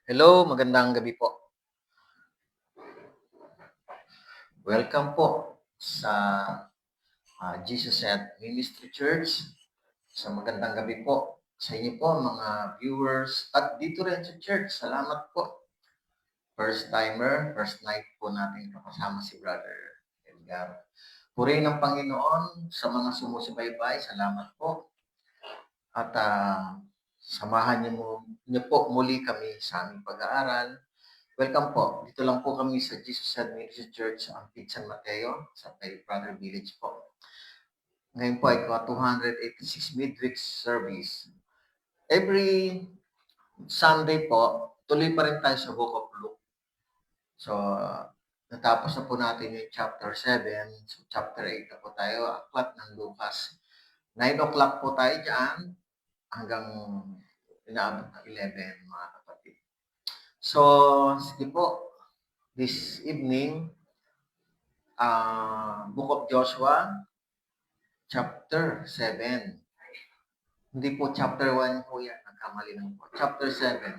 Hello, magandang gabi po. Welcome po sa Jesus at Ministry Church. So magandang gabi po sa inyo po mga viewers at dito rin sa church. Salamat po. First timer, first night po natin kasama si Brother Edgar. Purihin ng Panginoon sa mga sumusubaybay. Salamat po. At samahan niyo po muli kami sa aming pag-aaral. Welcome po. Dito lang po kami sa Jesus and Ministry Church, Ampid San Mateo, sa kay Brother Village po. Ngayon po ay 286 midweek service. Every Sunday po, tuloy pa rin tayo sa Book of Luke. So, natapos na po natin yung chapter 7. So, chapter 8 na po tayo, aklat ng Lucas. 9 o'clock po tayo dyan hanggang inaabot ng 11, mga kapatid. So, sige po, this evening, Book of Joshua, chapter 7. Hindi po chapter 1 po yan, nagkamali lang po. Chapter 7.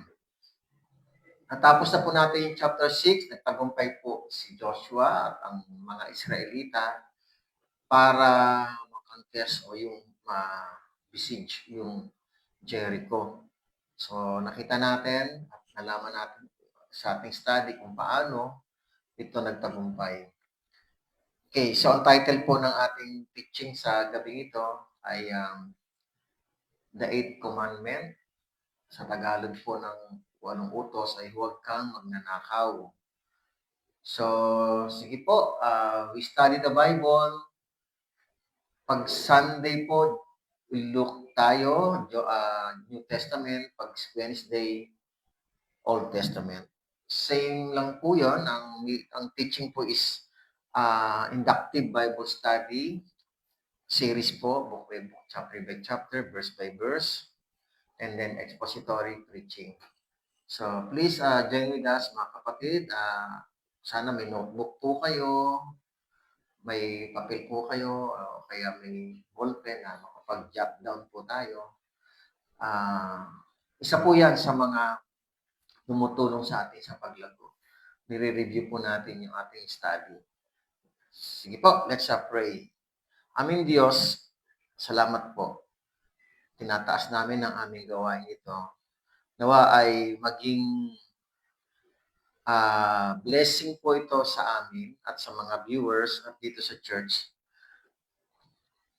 Natapos na po natin yung chapter 6, nagtagumpay po si Joshua at ang mga Israelita para makontest o yung besiege yung Jericho. So nakita natin at nalaman natin sa ating study kung paano ito nagtagumpay. Okay, so ang title po ng ating teaching sa gabi ito ay The Eighth Commandment. Sa Tagalog po ng anong utos ay huwag kang magnanakaw. So, sige po, we study the Bible. Pag Sunday po, look tayo, New Testament. Pag Wednesday, Old Testament. Same lang po yun. Ang teaching po is inductive Bible study series po, book by book, chapter by chapter, verse by verse, and then expository preaching. So please join with us mga kapatid. Sana may notebook po kayo, may papel po kayo, o kaya may ballpen na makapag-jot down po tayo. Isa po yan sa mga tumutulong sa atin sa paglago. Nire-review po natin yung ating study. Sige po, let's pray. Aming Diyos, salamat po. Tinataas namin ang aming gawain ito. Nawa ay maging blessing po ito sa amin at sa mga viewers at dito sa church.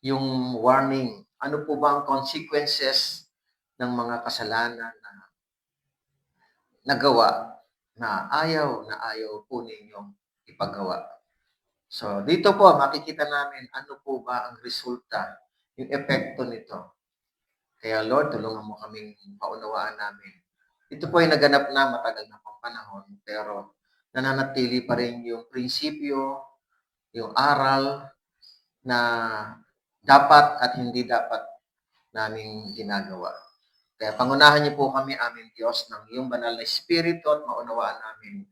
Yung warning, ano po ba ang consequences ng mga kasalanan na nagawa na ayaw po ninyong ipagawa. So, dito po makikita namin ano po ba ang resulta, yung epekto nito. Kaya Lord, tulungan mo kaming maunawaan namin. Ito po ay naganap na matagal na pang panahon, pero nananatili pa rin yung prinsipyo, yung aral na dapat at hindi dapat naming ginagawa. Kaya pangunahan niyo po kami, aming Diyos, ng iyong banal na Espiritu at maunawaan namin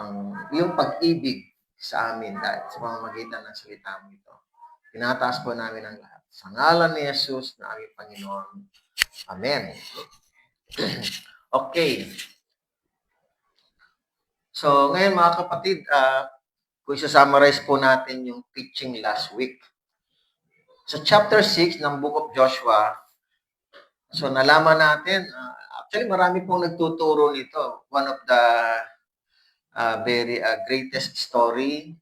ang iyong pag-ibig sa amin dahil sa pamamagitan ng salita mo ito. Tinataas po namin ang lahat. Sa ngalan ni Jesus na aming Panginoon. Amen. Okay. So, ngayon mga kapatid, kung isa-summarize po natin yung teaching last week. Sa chapter 6 ng Book of Joshua, so nalaman natin, actually marami pong nagtuturo nito. One of the very greatest story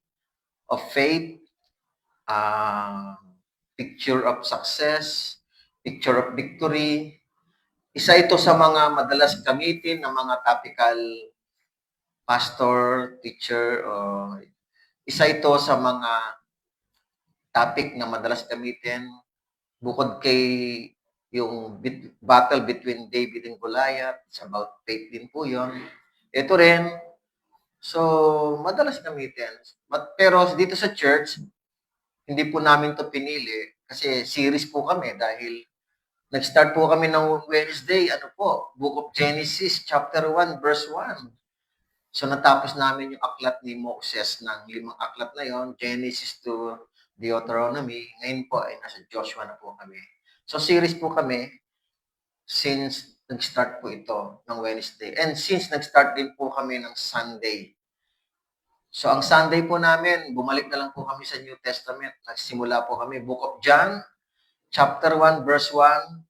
of faith, picture of success, picture of victory. Isa ito sa mga madalas gamitin ng mga topical pastor, teacher, isa ito sa mga topic na madalas gamitin bukod kay yung battle between David and Goliath. It's about faith din po yun. Ito rin, so madalas gamitin. Pero dito sa church, hindi po namin to pinili kasi series po kami dahil nag-start po kami ng Wednesday, Book of Genesis, chapter 1, verse 1. So natapos namin yung aklat ni Moses ng 5 aklat na yon, Genesis to Deuteronomy. Ngayon po ay nasa Joshua na po kami. So series po kami since nag-start po ito ng Wednesday. And since nag-start din po kami ng Sunday, so ang Sunday po namin, bumalik na lang po kami sa New Testament. Nagsimula po kami, Book of John, chapter 1, verse 1.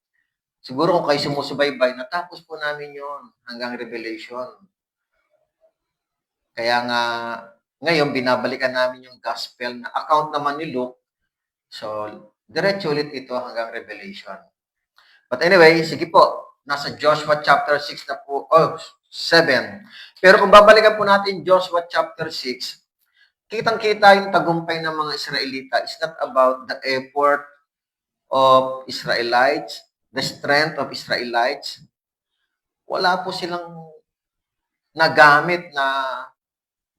Siguro kung kayo sumusubaybay, natapos po namin yon hanggang Revelation. Kaya nga, ngayon, binabalikan namin yung gospel na account naman ni Luke. So, diretso ulit ito hanggang Revelation. But anyway, sige po. Nasa Joshua chapter 6 na po, 7. Pero kung babalikan po natin Joshua chapter 6, kitang-kita yung tagumpay ng mga Israelita. It's not about the effort of Israelites, the strength of Israelites. Wala po silang nagamit na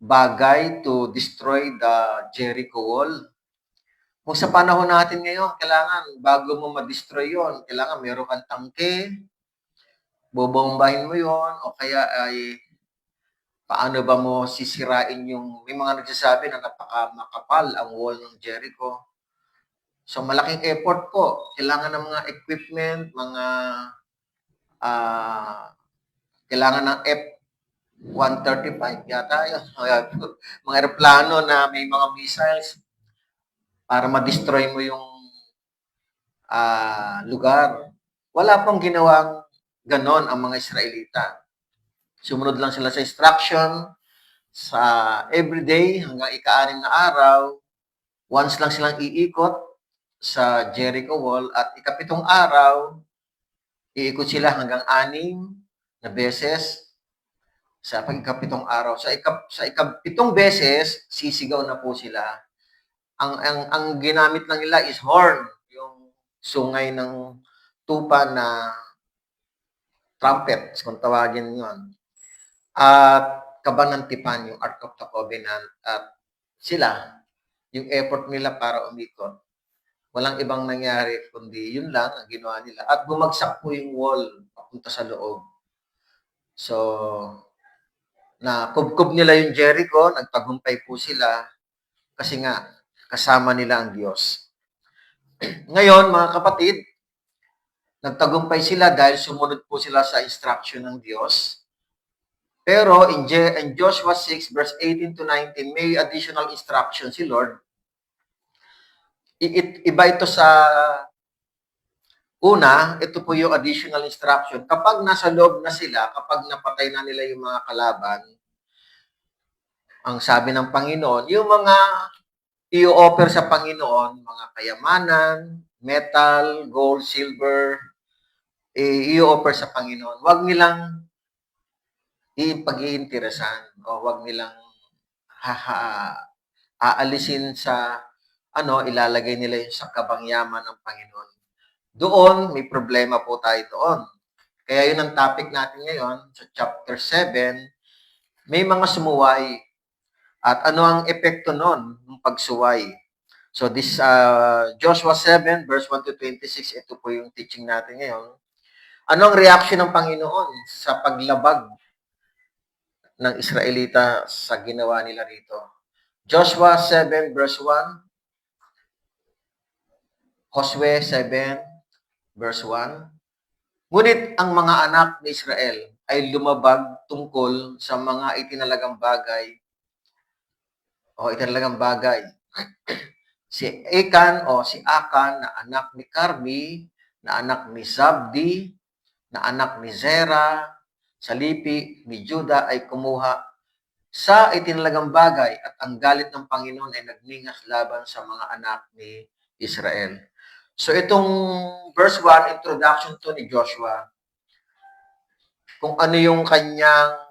bagay to destroy the Jericho wall. Kung sa panahon natin ngayon, kailangan, bago mo ma-destroy yon, kailangan meron kang tangke, bobombahin mo yon, o kaya ay paano ba mo sisirain yung, may mga nagsasabi na napaka-makapal ang wall ng Jericho. So, malaking effort po. Kailangan ng mga equipment, mga kailangan ng F-135 yata yun. Mga aeroplano na may mga missiles para ma-destroy mo yung lugar. Wala pong ginawang ganon ang mga Israelita. Sumunod lang sila sa instruction sa everyday hanggang ika-6 na araw. Once lang silang iikot sa Jericho Wall at ika-7 araw, iikot sila hanggang 6 na beses sa pag-ika-7 araw. Sa ika-7 beses, sisigaw na po sila. Ang ginamit lang nila is horn, yung sungay ng tupa na trumpet, kung tawagin yon. At kabanantipan yung Ark of the Covenant at sila, yung effort nila para umikot. Walang ibang nangyari kundi yun lang ang ginawa nila. At bumagsak po yung wall papunta sa loob. So, na kubkob nila yung Jericho, nagtagumpay po sila kasi nga kasama nila ang Diyos. Ngayon, mga kapatid, nagtagumpay sila dahil sumunod po sila sa instruction ng Diyos. Pero in Joshua 6 verse 18 to 19, may additional instruction si Lord. Iba ito sa una, ito po yung additional instruction. Kapag nasa loob na sila, kapag napatay na nila yung mga kalaban, ang sabi ng Panginoon, yung mga i-offer sa Panginoon, mga kayamanan, metal, gold, silver, i-offer sa Panginoon. Huwag nilang ipag-iinteresan o huwag nilang aalisin sa ilalagay nila yung sa kabangyaman ng Panginoon. Doon, may problema po tayo doon. Kaya yun ang topic natin ngayon sa chapter 7, may mga sumuway. At ano ang epekto nun ng pagsuway? So this Joshua 7 verse 1 to 26, ito po yung teaching natin ngayon. Ano ang reaction ng Panginoon sa paglabag ng Israelita sa ginawa nila rito? Joshua 7 verse 1, Josue 7 verse 1. Ngunit ang mga anak ni Israel ay lumabag tungkol sa mga itinalagang bagay si Akan o si Akan na anak ni Carmi, na anak ni Zabdi, na anak ni Zera, sa lipi ni Juda ay kumuha sa itinalagang bagay at ang galit ng Panginoon ay nagningas laban sa mga anak ni Israel. So itong verse 1, introduction to ni Joshua, kung ano yung kanyang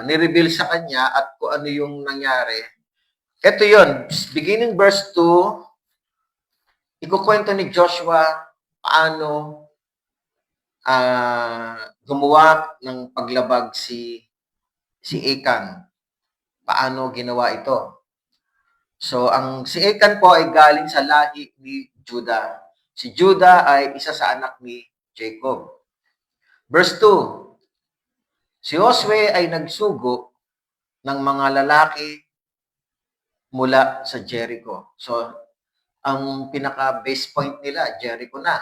ni-reveal sa kanya at kung ano yung nangyari. Ito yun, beginning verse 2, ikukwento ni Joshua paano gumawa ng paglabag si Akan. Paano ginawa ito? So, si Akan po ay galing sa lahi ni Judah. Si Judah ay isa sa anak ni Jacob. Verse 2, si Josue ay nagsugo ng mga lalaki mula sa Jericho. So, ang pinaka-base point nila, Jericho na.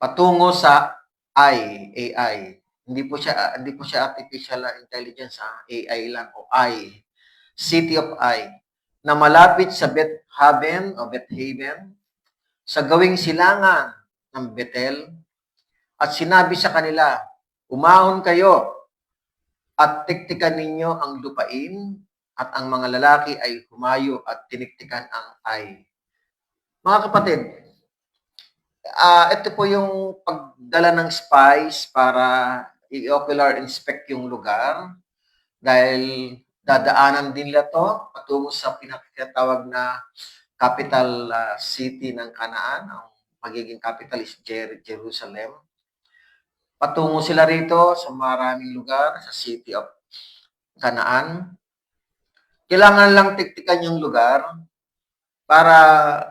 patungo sa AI. Hindi po siya artificial intelligence, AI lang o I. City of I na malapit sa Bethhaven sa gawing silangan ng Bethel at sinabi sa kanila, umahon kayo at tiktikan ninyo ang lupain at ang mga lalaki ay humayo at tiniktikan ang Ai. Mga kapatid, ito po yung pagdala ng spies para i-ocular inspect yung lugar dahil dadaanan din nila to patungo sa pinakatawag na capital city ng Canaan. Ang magiging capital is Jerusalem. Patungo sila rito sa maraming lugar sa city of Canaan. Kailangan lang tiktikan yung lugar para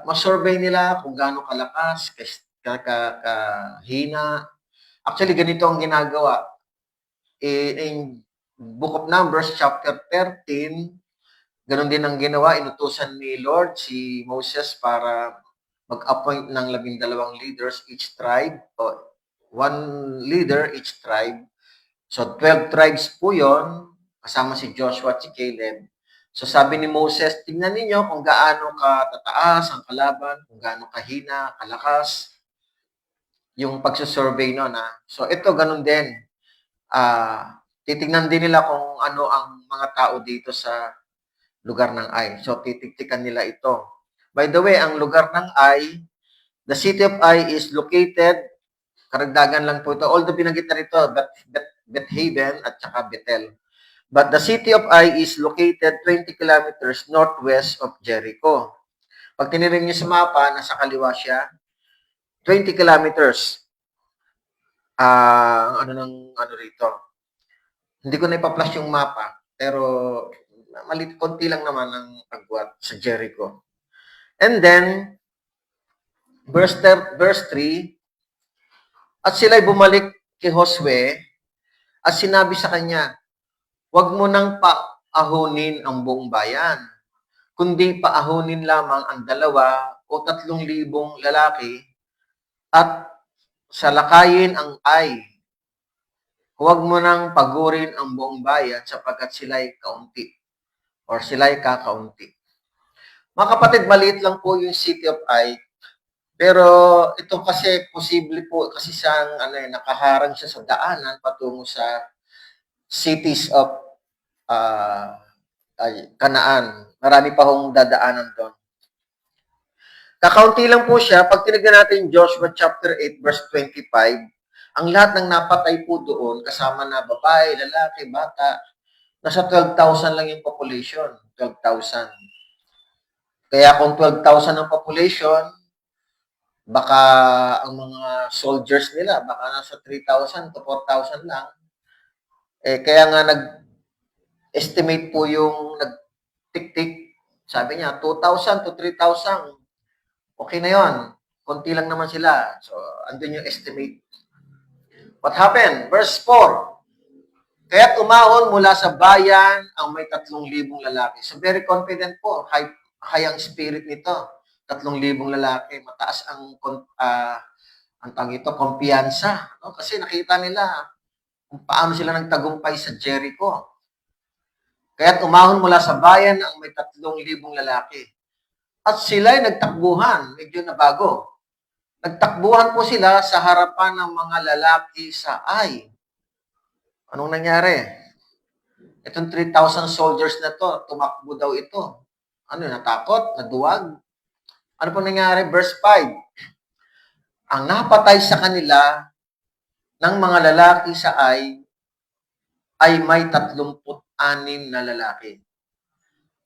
ma-survey nila kung gaano kalakas, kahina. Actually, ganito ang ginagawa. In Book of Numbers, chapter 13, ganun din ang ginawa. Inutusan ni Lord si Moses para mag-appoint ng 12 leaders each tribe, o one leader each tribe. So, 12 tribes po yon, kasama si Joshua at si Caleb. So, sabi ni Moses, tingnan ninyo kung gaano katataas ang kalaban, kung gaano kahina, kalakas, yung pagsusurvey nun. So, ito, ganun din. Titingnan din nila kung ano ang mga tao dito sa lugar ng Ai. So, titiktikan nila ito. By the way, ang lugar ng Ai, the city of Ai is located, karagdagan lang po ito, although binanggit na rito, Bethhaven at saka Bethel. But the city of Ai is located 20 kilometers northwest of Jericho. Pag tinirin niyo sa mapa, nasa kaliwa siya, 20 kilometers. Ano rito? Hindi ko na ipa-flash yung mapa, pero konti lang naman ang agwat sa Jericho. And then, verse 3, at sila'y bumalik kay Josue at sinabi sa kanya, huwag mo nang paahunin ang buong bayan, kundi paahunin lamang ang 2 o 3,000 lalaki at salakayin ang Ai. Huwag mo nang pagurin ang buong bayan sapagkat sila'y kaunti or sila'y kakaunti. Mga kapatid, maliit lang po yung city of Ai, pero ito kasi posible po kasi siyang nakaharang siya sa daanan patungo sa cities of Canaan. Marami pa hong dadaanan doon. Kakaunti lang po siya. Pag tinignan natin Joshua chapter 8 verse 25, ang lahat ng napatay po doon, kasama na babae, lalaki, bata, nasa 12,000 lang yung population. 12,000. Kaya kung 12,000 ang population, baka ang mga soldiers nila, baka nasa 3,000 to 4,000 lang. Kaya nga nag-estimate po yung nag-tik-tik, sabi niya, 2,000 to 3,000. Okay na yon. Konti lang naman sila. So, andun yung estimate. What happened? Verse 4. Kaya't umahon mula sa bayan ang may 3,000 lalaki. So, very confident po. High ang spirit nito. 3,000 lalaki. Mataas ang kumpiyansa. No? Kasi nakita nila kung paano sila nagtagumpay sa Jericho. Kaya't umahon mula sa bayan ang may 3,000 lalaki. At sila'y nagtakbuhan, medyo nabago. Nagtakbuhan po sila sa harapan ng mga lalaki sa Ai. Anong nangyari? Itong 3,000 soldiers na to, tumakbo daw ito. Natakot? Naduwag? Ano po nangyari? Verse 5. Ang napatay sa kanila ng mga lalaki sa Ai ay may 36 na lalaki.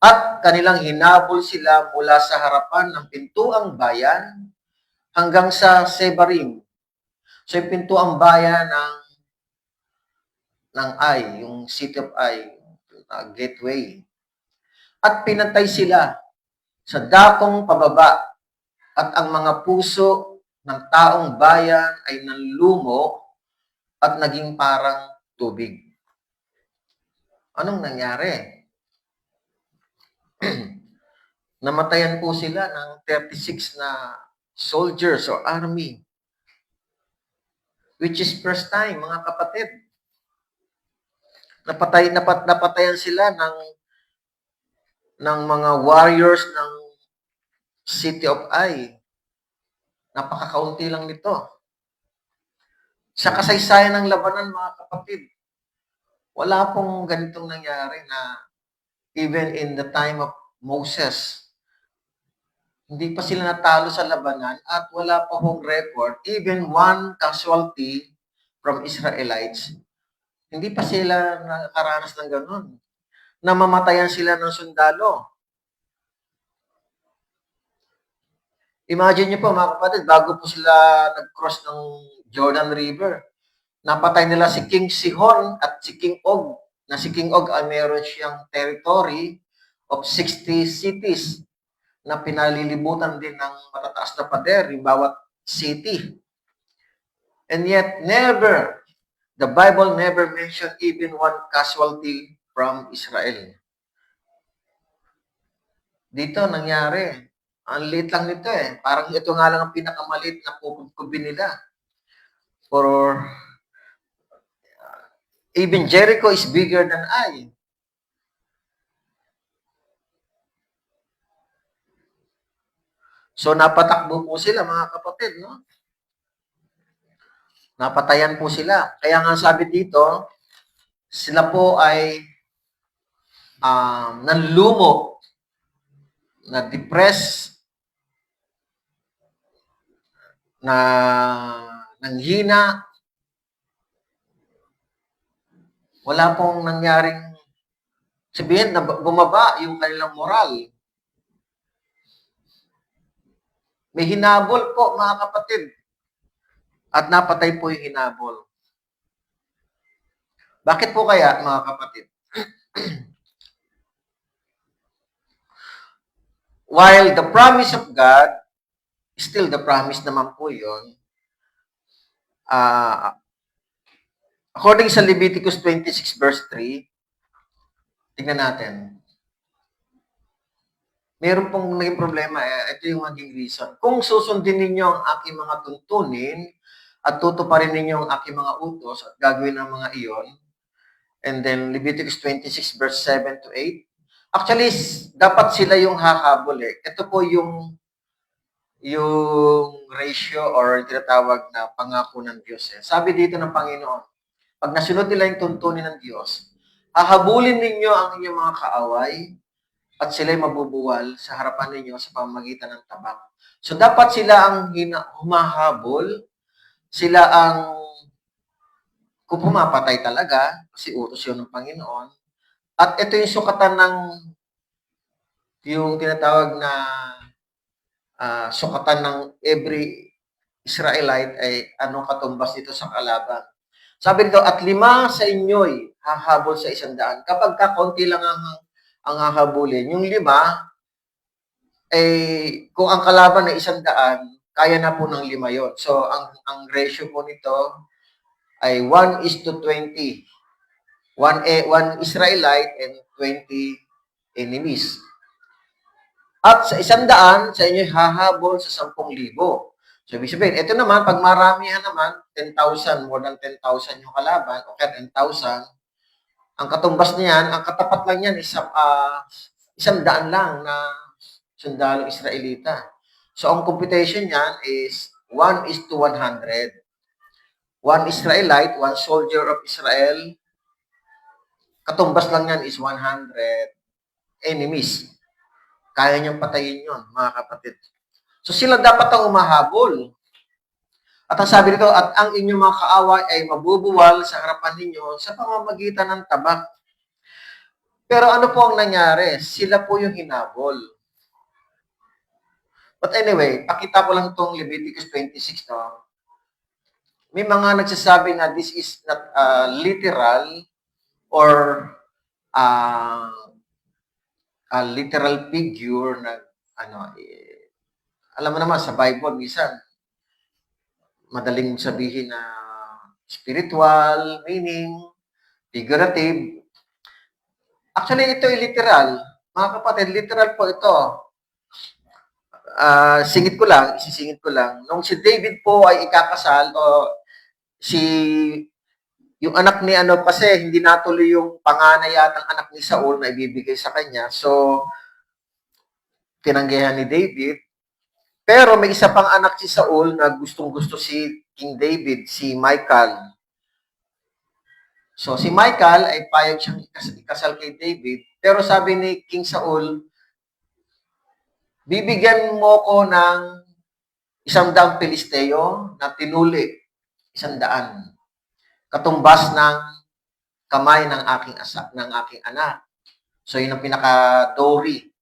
At kanilang hinabol sila mula sa harapan ng pintuang bayan hanggang sa Sebarim. So, yung pintuang bayan ng Ai, yung city of Ai, gateway. At pinatay sila sa dakong pababa at ang mga puso ng taong bayan ay nanlumo at naging parang tubig. Anong nangyari? Namatayan po sila ng 36 na soldiers or army. which is first time, mga kapatid. Napatayan sila ng mga warriors ng City of Ai. Napakakaunti lang nito. Sa kasaysayan ng labanan, mga kapatid, wala pong ganitong nangyari na even in the time of Moses, hindi pa sila natalo sa labanan at wala pa hong record, even one casualty from Israelites. Hindi pa sila nakaranas ng ganun. Namamatayan sila ng sundalo. Imagine niyo po mga kapatid, bago po sila nag-cross ng Jordan River, napatay nila si King Sihon at si King Og. Na si King Og ay meron siyang territory of 60 cities na pinalilibutan din ng matataas na pader, yung bawat city. And yet, the Bible never mentioned even one casualty from Israel. Dito, nangyari. Ang liit lang nito eh. Parang ito nga lang ang pinakamaliit na kukubin nila. For even Jericho is bigger than Ai. So, napatakbo po sila, mga kapatid, no? Napatayan po sila. Kaya nga sabi dito, sila po ay nanlumo, na-depress, na nanghina. Wala pong nangyaring sabihin na bumaba yung kanilang moral. May hinabol po, mga kapatid. At napatay po yung hinabol. Bakit po kaya, mga kapatid? While the promise of God, still the promise naman po yun, according sa Leviticus 26 verse 3, tingnan natin. Meron pong naging problema, ito yung maging reason. Kung susundin ninyo ang aking mga tuntunin at tutuparin ninyo ang aking mga utos at gagawin ang mga iyon, and then Leviticus 26 verse 7 to 8, actually, dapat sila yung hahabol eh. Ito po yung ratio or tinatawag na pangako ng Diyos. Eh. Sabi dito ng Panginoon, pag nasunod nila yung tuntunin ng Diyos, hahabulin ninyo ang inyong mga kaaway at sila'y mabubuwal sa harapan ninyo sa pamamagitan ng tabak. So, dapat sila ang humahabol, sila ang kung pumapatay talaga, kasi utos yun ng Panginoon. At ito yung sukatan ng yung tinatawag na sukatan ng every Israelite ay anong katumbas dito sa kalaban. Sabi dito, at 5 sa inyo'y hahabol sa 100. Kapag kaunti lang ang hahabulin, yung 5, kung ang kalaban ay 100, kaya na po ng 5 yon. So, ang ratio po nito ay 1:20. 1 Israelite and 20 enemies. At sa 100, sa inyo hahabol sa 10,000. So, ibig sabihin, ito naman, pag maramihan naman, 10,000, more than 10,000 yung kalaban, o kaya 10,000, ang katumbas niyan, ang katapat lang yan, 100 lang na sundalo Israelita. So, ang computation niyan is 1:100. 1 Israelite, 1 soldier of Israel, katumbas lang yan is 100 enemies. Kaya niyang patayin yon, mga kapatid. So sila dapat ang umahabol. At ang sabi nito, at ang inyong mga kaaway ay mabubuwal sa harapan ninyo sa pamamagitan ng tabak. Pero ano po ang nangyari? Sila po yung hinabol. But anyway, pakita ko lang itong Leviticus 26, no? May mga nagsasabi na this is not literal or a literal figure na alam mo naman sa Bible minsan madaling sabihin na spiritual meaning, figurative. Actually, ito ay literal. Mga kapatid, literal po ito. Isisingit ko lang, nung si David po ay ikakasal o yung anak ni ano kasi, hindi natuloy yung panganay yatang anak ni Saul na ibibigay sa kanya. So, tinanggihan ni David. Pero may isa pang anak si Saul na gustong-gusto si King David, si Michal. So, si Michal ay payag siyang ikasal kay David. Pero sabi ni King Saul, bibigyan mo ko ng 100 Pilisteo na tinuli, 100. Katumbas ng kamay ng aking anak. So, yun ang pinaka-dory.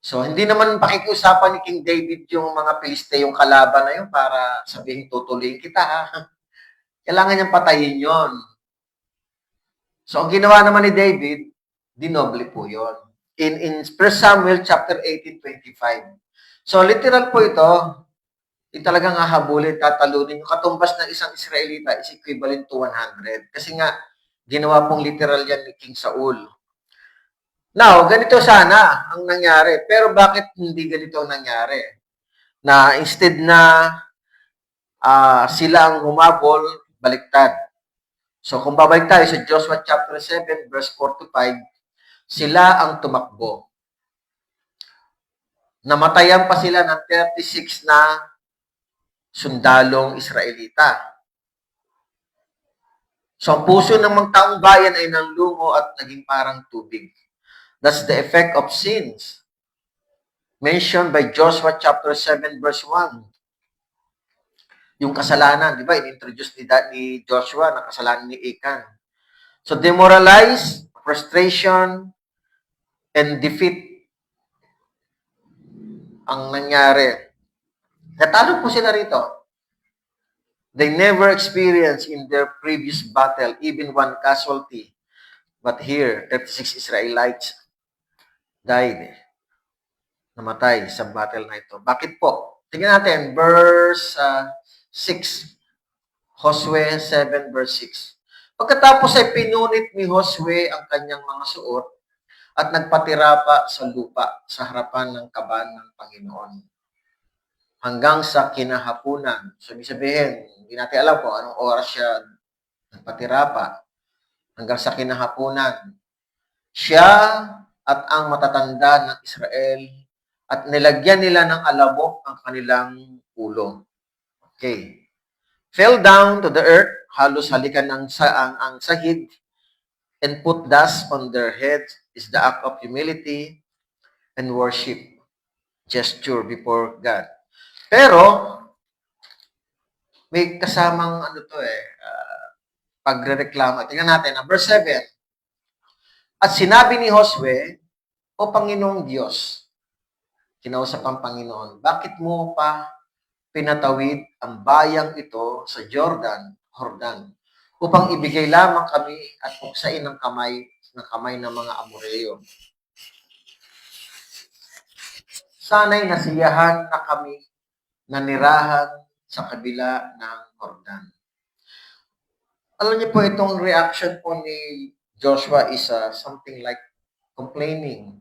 So, hindi naman pakikiusapan ni King David yung mga Pilisteyong kalaban na yun para sabihin tutuloyin kita, ha? Kailangan niyang patayin yon. So, ang ginawa naman ni David, dinoble po yon. In 1 Samuel chapter 18:25. So, literal po ito, yung talagang hahabulin, tatalunin. Yung katumbas ng isang Israelita is equivalent to 100. Kasi nga, ginawa pong literal yan ni King Saul. Now, ganito sana ang nangyari. Pero bakit hindi ganito ang nangyari? Na instead na sila ang humabol, baliktad. So, kung babalik tayo sa Joshua chapter 7, verse 4 to 5, sila ang tumakbo. Namatayan pa sila ng 36 na sundalong Israelita. So, ang puso ng mga taong bayan ay nanlungo at naging parang tubig. That's the effect of sins. Mentioned by Joshua chapter 7, verse 1. Yung kasalanan, di ba? In-introduce ni Joshua na kasalanan ni Achan. So, demoralize, frustration, and defeat ang nangyari. Natalo po sila rito. They never experienced in their previous battle even one casualty. But here, 36 Israelites died. Namatay sa battle na ito. Bakit po? Tingnan natin, verse 6. Josue 7 verse 6. Pagkatapos ay pinunit ni Josue ang kanyang mga suot at nagpatira pa sa lupa sa harapan ng kaban ng Panginoon. Hanggang sa kinahapunan. So, ibig sabihin, hindi natin alam kung anong oras siya nagpatira pa. Hanggang sa kinahapunan. Siya at ang matatanda ng Israel at nilagyan nila ng alabok ang kanilang ulo. Okay. Fell down to the earth, halos halikan ang sahig, and put dust on their heads is the act of humility and worship gesture before God. Pero, may kasamang pagrereklamo. Tingnan natin, verse 7. At sinabi ni Josue, O Panginoong Diyos, kinausap ang Panginoon, bakit mo pa pinatawid ang bayang ito sa Jordan upang ibigay lamang kami at puksain ng kamay ng mga Amoreo. Sana'y nasiyahan na kami nanirahan sa kabila ng Jordan. Alam niyo po, itong reaction po ni Joshua is something like complaining.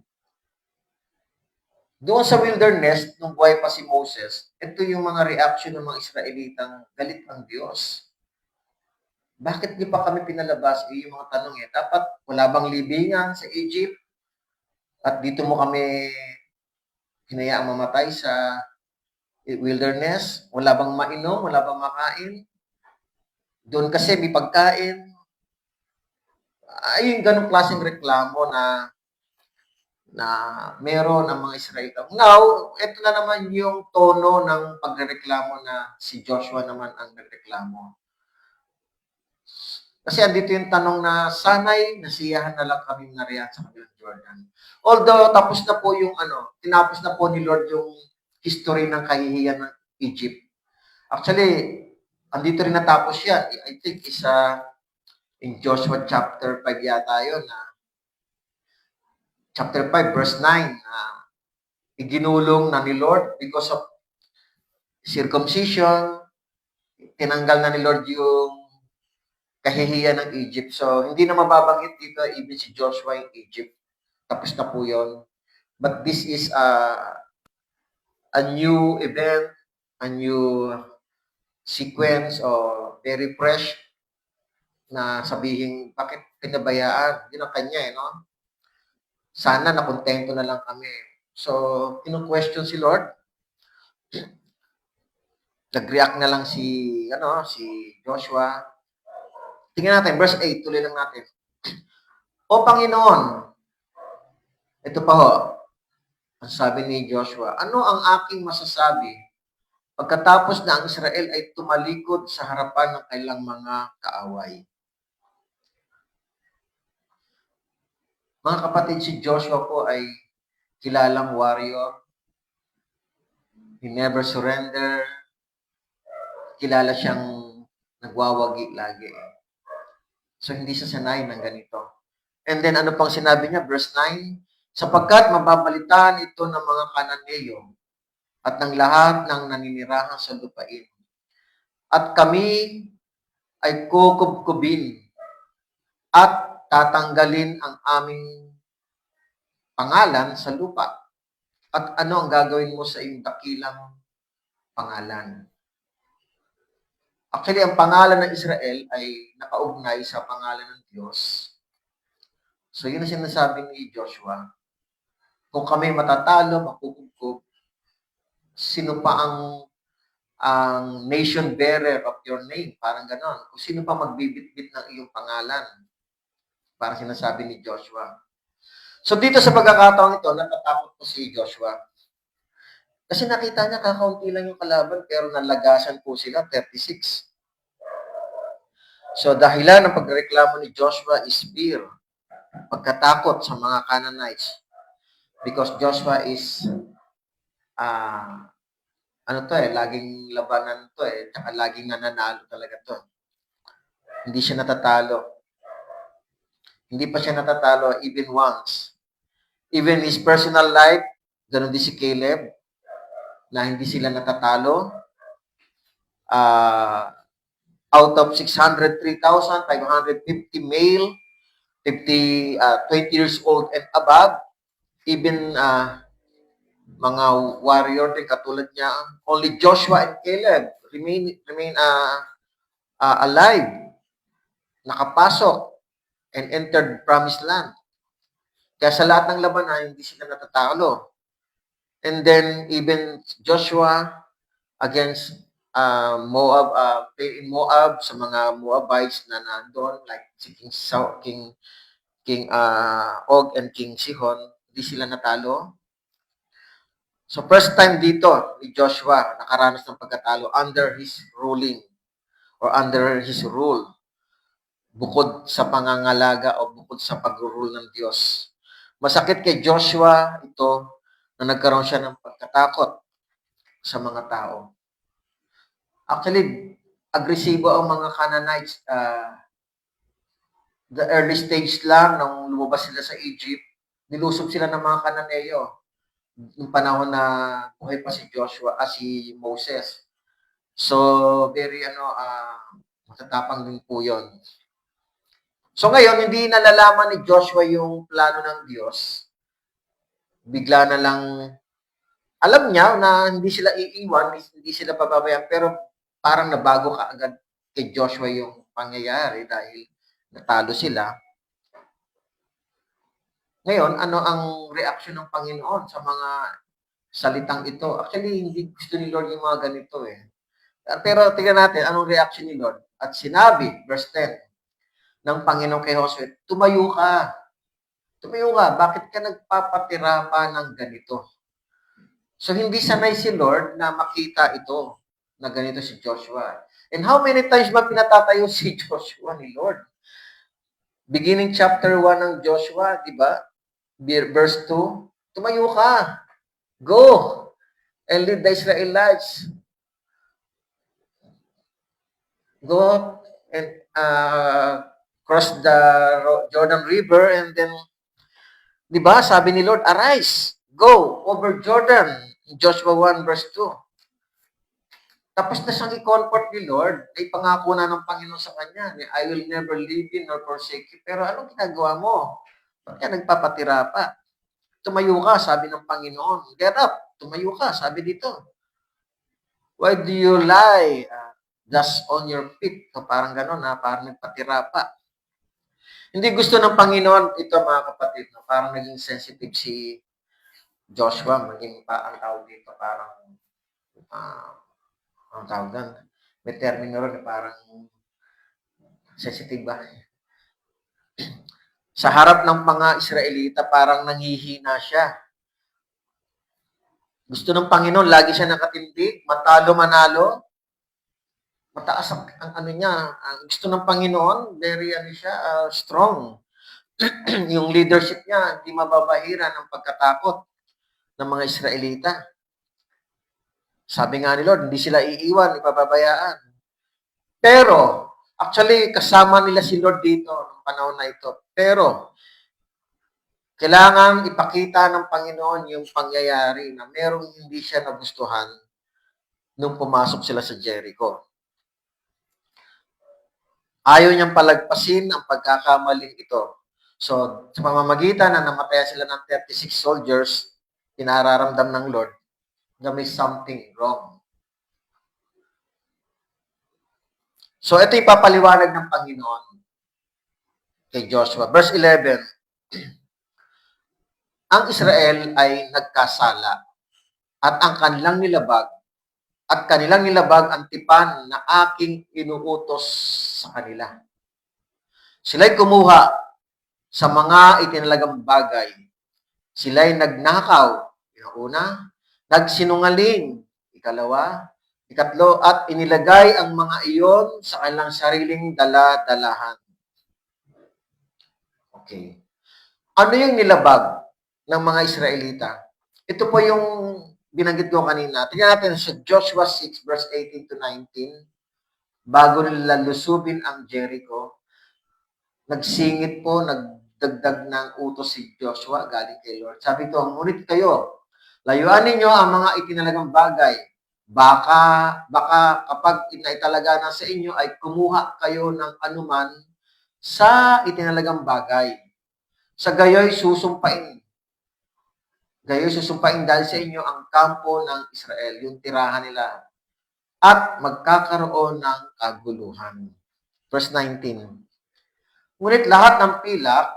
Doon sa wilderness, nung buhay pa si Moses, ito yung mga reaction ng mga Israelitang galit ang Diyos. Bakit di pa kami pinalabas? Yung mga tanong dapat wala bang libingan sa Egypt? At dito mo kami hinayaang mamatay sa wilderness? Wala bang mainom? Wala bang makain? Doon kasi may pagkain. Ay, yung ganong klaseng reklamo na meron ang mga Israelita. Now, ito na naman yung tono ng pagreklamo na si Joshua naman ang nagreklamo. Kasi andito yung tanong na sana'y nasiyahan na lang kami nariyan sa kabilang Jordan. Although, tapos na po yung tinapos na po ni Lord yung history ng kahihiyan ng Egypt. Actually, andito rin natapos yan. I think is in Joshua chapter 5 yata yun chapter 5, verse 9, iginulong na ni Lord because of circumcision, tinanggal na ni Lord yung kahihiyan ng Egypt. So, hindi na mababanggit dito even si Joshua in Egypt. Tapos na po yun. But this is a new event, a new sequence o very fresh na sabihin, bakit pinabayaan? Yun ang kanya no? Sana nakontento na lang kami. So, kinu-question si Lord. Nag-react na lang si Joshua. Tingnan natin, verse 8, tuloy lang natin. O Panginoon, ito pa ho, ang sabi ni Joshua, ano ang aking masasabi pagkatapos na ang Israel ay tumalikod sa harapan ng kailang mga kaaway? Mga kapatid, si Joshua po ay kilalang warrior. He never surrender. Kilala siyang nagwawagi lagi. So, hindi siya sanay ng ganito. And then, ano pang sinabi niya? Verse 9, sapagkat mababalitaan ito ng mga Kananeo at ng lahat ng naninirahan sa lupain. At kami ay kukubkubin at tatanggalin ang aming pangalan sa lupa. At ano ang gagawin mo sa iyong dakilang pangalan? Actually, ang pangalan ng Israel ay nakaugnay sa pangalan ng Diyos. So, yun ang sinasabi ni Joshua. Kung kami matatalo, makukubkub, sino pa ang nation bearer of your name? Parang ganon. Kung sino pa magbibitbit ng iyong pangalan? Parang sinasabi ni Joshua. So, dito sa pagkakataon ito, natatakot po si Joshua. Kasi nakita niya, kakaunti lang yung kalaban, pero nalagasan po sila, 36. So, dahilan ng pagreklamo ni Joshua is fear, pagkatakot sa mga Canaanites. Because Joshua is, laging labanan to tsaka laging nananalo talaga to. Hindi siya natatalo. Hindi pa siya natatalo even once. Even his personal life, ganun din si Caleb, na hindi sila natatalo. Out of 603,550 male, 20 years old and above, even mga warrior din katulad niya, only Joshua and Caleb remain alive, nakapasok, and entered promised land. Kaya sa lahat ng labanan, hindi sila natatalo. And then, even Joshua against Moab, in Moab, sa mga Moabites na nandoon, like si King Og and King Sihon, hindi sila natalo. So, first time dito ni Joshua nakaranas ng pagkatalo under his ruling or under his rule. Bukod sa pangangalaga o bukod sa pag-rule ng Diyos. Masakit kay Joshua ito na nagkaroon siya ng pagkatakot sa mga tao. Actually, agresibo ang mga Canaanites. The early stage lang, nung lumabas sila sa Egypt, nilusob sila ng mga Cananeo. Yung panahon na buhay pa si Joshua, si Moses. So, very, matatapang din po yun. So, ngayon, hindi nalalaman ni Joshua yung plano ng Diyos. Bigla na lang, alam niya na hindi sila iiwan, hindi sila pababayaan, pero parang nabago kaagad kay Joshua yung pangyayari dahil natalo sila. Ngayon, ano ang reaksyon ng Panginoon sa mga salitang ito? Actually, hindi gusto ni Lord yung mga ganito Pero tingnan natin, anong reaksyon ni Lord? At sinabi, verse 10, ng Panginoon kay Josue, tumayo ka. Tumayo ka. Bakit ka nagpapatira pa ng ganito? So, hindi sanay si Lord na makita ito na ganito si Joshua. And how many times ba pinatatayo si Joshua ni Lord? Beginning chapter 1 ng Joshua, di ba? Verse 2, tumayo ka. Go and lead the Israelites. Go and cross the Jordan River and then, di ba, sabi ni Lord, arise, go over Jordan. Joshua 1 verse 2. Tapos na siyang i-comfort ni Lord, ay pangako na ng Panginoon sa kanya, I will never leave you nor forsake you. Pero anong ginagawa mo? Bakit ka nagpapatira pa? Tumayo ka, sabi ng Panginoon. Get up, tumayo ka, sabi dito. Why do you lie dust on your feet. So, parang gano'n na, parang nagpatira pa. Hindi gusto ng Panginoon ito, mga kapatid, no? Parang naging sensitive si Joshua, maging ang tawag dito, parang, ang tawag doon, may termino ron, parang sensitive ba? Sa harap ng mga Israelita, parang nanghihina siya. Gusto ng Panginoon, lagi siya nakatindig, matalo manalo, mataas ang ano niya, ang gusto ng Panginoon, very strong. Yung leadership niya, hindi mababahira ng pagkatakot ng mga Israelita. Sabi nga ni Lord, hindi sila iiwan, ipababayaan. Pero, actually, kasama nila si Lord dito ng panahon na ito. Pero, kailangan ipakita ng Panginoon yung pangyayari na merong hindi siya nagustuhan nung pumasok sila sa Jericho. Ayaw niyang palagpasin ang pagkakamaling ito. So, sa pamamagitan na namataya sila ng 36 soldiers, pinararamdam ng Lord na may something wrong. So, ito ipapaliwanag ng Panginoon kay Joshua. Verse 11, ang Israel ay nagkasala at ang kanilang nilabag ang tipan na aking inuutos sa kanila. Sila'y kumuha sa mga itinalagang bagay. Sila'y nagnakaw, una, nagsinungaling, ikatlo, at inilagay ang mga iyon sa kanilang sariling dala-dalahan. Okay. Ano yung nilabag ng mga Israelita? Ito po yung binanggit ko kanina. Tingnan natin sa Joshua 6 verse 18 to 19. Bago nila lusubin ang Jericho, nagsingit po, nagdagdag ng utos si Joshua galing kay Lord. Sabi ko, ngunit kayo, layuan ninyo ang mga itinalagang bagay. Baka kapag inaitalaga na sa inyo ay kumuha kayo ng anuman sa itinalagang bagay. Sa gayoy susumpain dahil sa inyo ang kampo ng Israel, yung tirahan nila, at magkakaroon ng kaguluhan. Verse 19. Ngunit lahat ng pilak,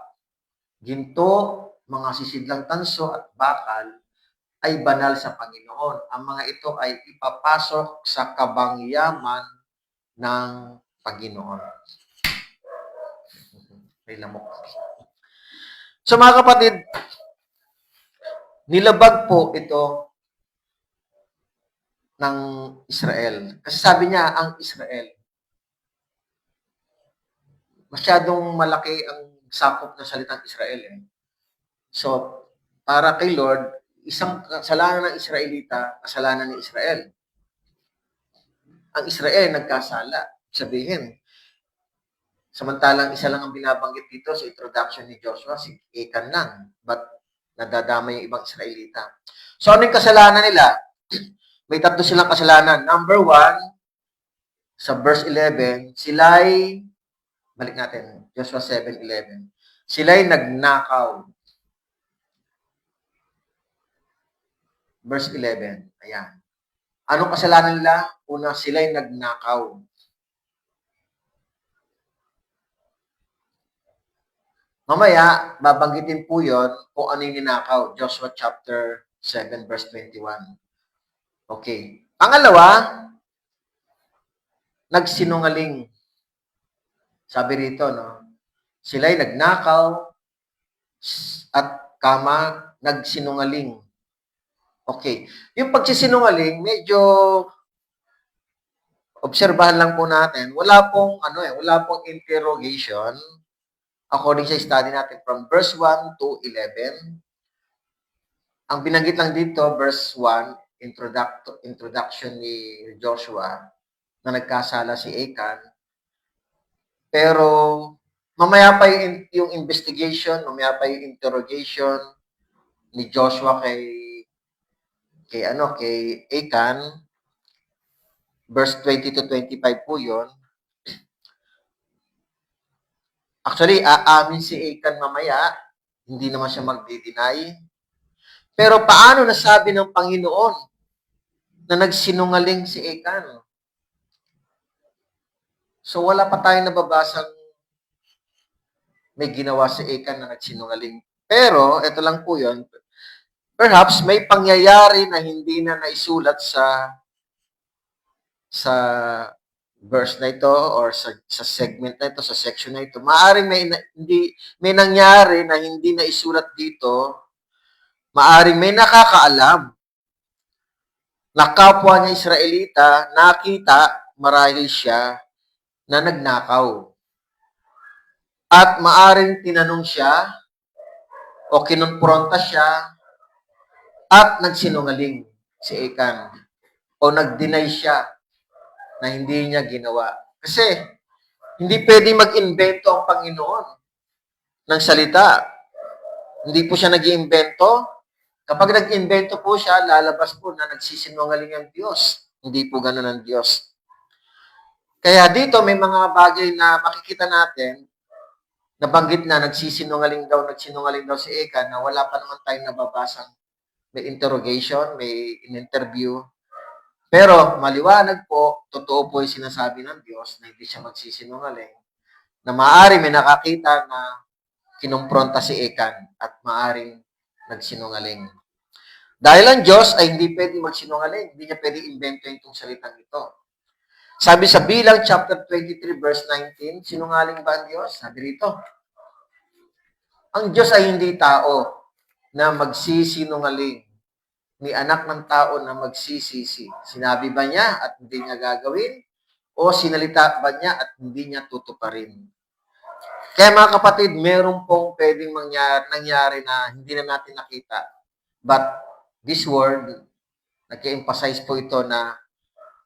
ginto, mga sisidlang tanso at bakal ay banal sa Panginoon. Ang mga ito ay ipapasok sa kabangyaman ng Panginoon. May lamok. So mga kapatid, nilabag po ito ng Israel. Kasi sabi niya, ang Israel, masyadong malaki ang sakop ng salitang Israel. So, para kay Lord, isang kasalanan ng Israelita, kasalanan ni Israel. Ang Israel nagkasala. Sabihin, samantalang isa lang ang binabanggit dito sa introduction ni Joshua, si Achan lang. But nadadama yung ibang Israelita. So, ano yung kasalanan nila? May tatlo silang kasalanan. Number 1, sa verse 11, sila'y, balik natin, Joshua 7:11, sila'y nagnakaw. Verse 11, ayan. Anong kasalanan nila? Una, sila'y nagnakaw. Mamaya, babanggitin po yon kung ano yung ninakaw. Joshua chapter 7, verse 21. Okay. Pangalawa, nagsinungaling. Sabi rito, no? Sila'y nagnakaw at nagsinungaling. Okay. Yung pagsisinungaling, medyo obserbahan lang po natin. Wala pong interrogation. According sa study natin from verse 1 to 11. Ang binanggit lang dito, verse 1, introduction ni Joshua na nagkasala si Achan. Pero mamaya pa yung investigation, mamaya pa yung interrogation ni Joshua kay Achan. Verse 20 to 25 po 'yon. Actually, aamin si Achan mamaya, hindi naman siya magdi-deny. Pero paano nasabi ng Panginoon na nagsinungaling si Achan? So wala pa tayong nababasang may ginawa si Achan na nagsinungaling. Pero, ito lang po yun, perhaps may pangyayari na hindi na naisulat sa verse na ito or sa segment na ito, sa section na ito. Maaring may nangyari na hindi naisulat dito, maaring may nakakaalam na kapwa niya Israelita, nakita marahil siya na nagnakaw. At maaring tinanong siya o kinonfronta siya at nagsinungaling si Achan o nag-deny siya na hindi niya ginawa. Kasi hindi pwede mag-invento ang Panginoon ng salita. Hindi po siya nag-iimbento. Kapag nag-invento po siya, lalabas po na nagsisinungaling ang Diyos. Hindi po ganun ang Diyos. Kaya dito may mga bagay na makikita natin, nabanggit na nagsinungaling daw si Achan na wala pa naman tayong nababasang may interrogation, may interview. Pero maliwanag po, totoo po yung sinasabi ng Diyos na hindi siya magsisinungaling, na maaari may nakakita na kinumpronta si Achan at maaring nagsinungaling. Dahil ang Diyos ay hindi pwede magsinungaling, hindi niya pwede invento itong salitang ito. Sabi sa Bilang chapter 23 verse 19, sinungaling ba ang Diyos? Sabi rito, ang Diyos ay hindi tao na magsisinungaling, ni anak ng tao na magsisisi. Sinabi ba niya at hindi niya gagawin? O sinalita ba niya at hindi niya tutuparin? Kaya mga kapatid, meron pong pwedeng nangyari na hindi na natin nakita. But this word, nag-emphasize po ito na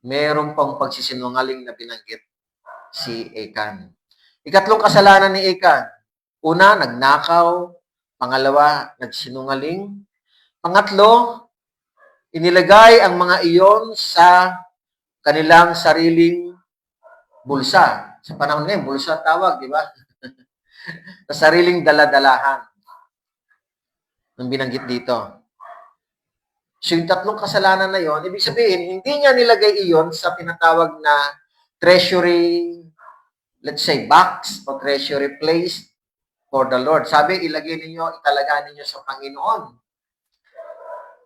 meron pong pagsisinungaling na binanggit si Achan. Ikatlong kasalanan ni Achan. Una, nagnakaw. Pangalawa, nagsinungaling. Pangatlo, inilagay ang mga iyon sa kanilang sariling bulsa. Sa panahon ngayon, bulsa tawag, di ba? Sa sariling daladalahan. Ang binanggit dito. So yung tatlong kasalanan na yon, ibig sabihin, hindi niya nilagay iyon sa tinatawag na treasury, let's say, box o treasury place for the Lord. Sabi, italaga ninyo sa Panginoon.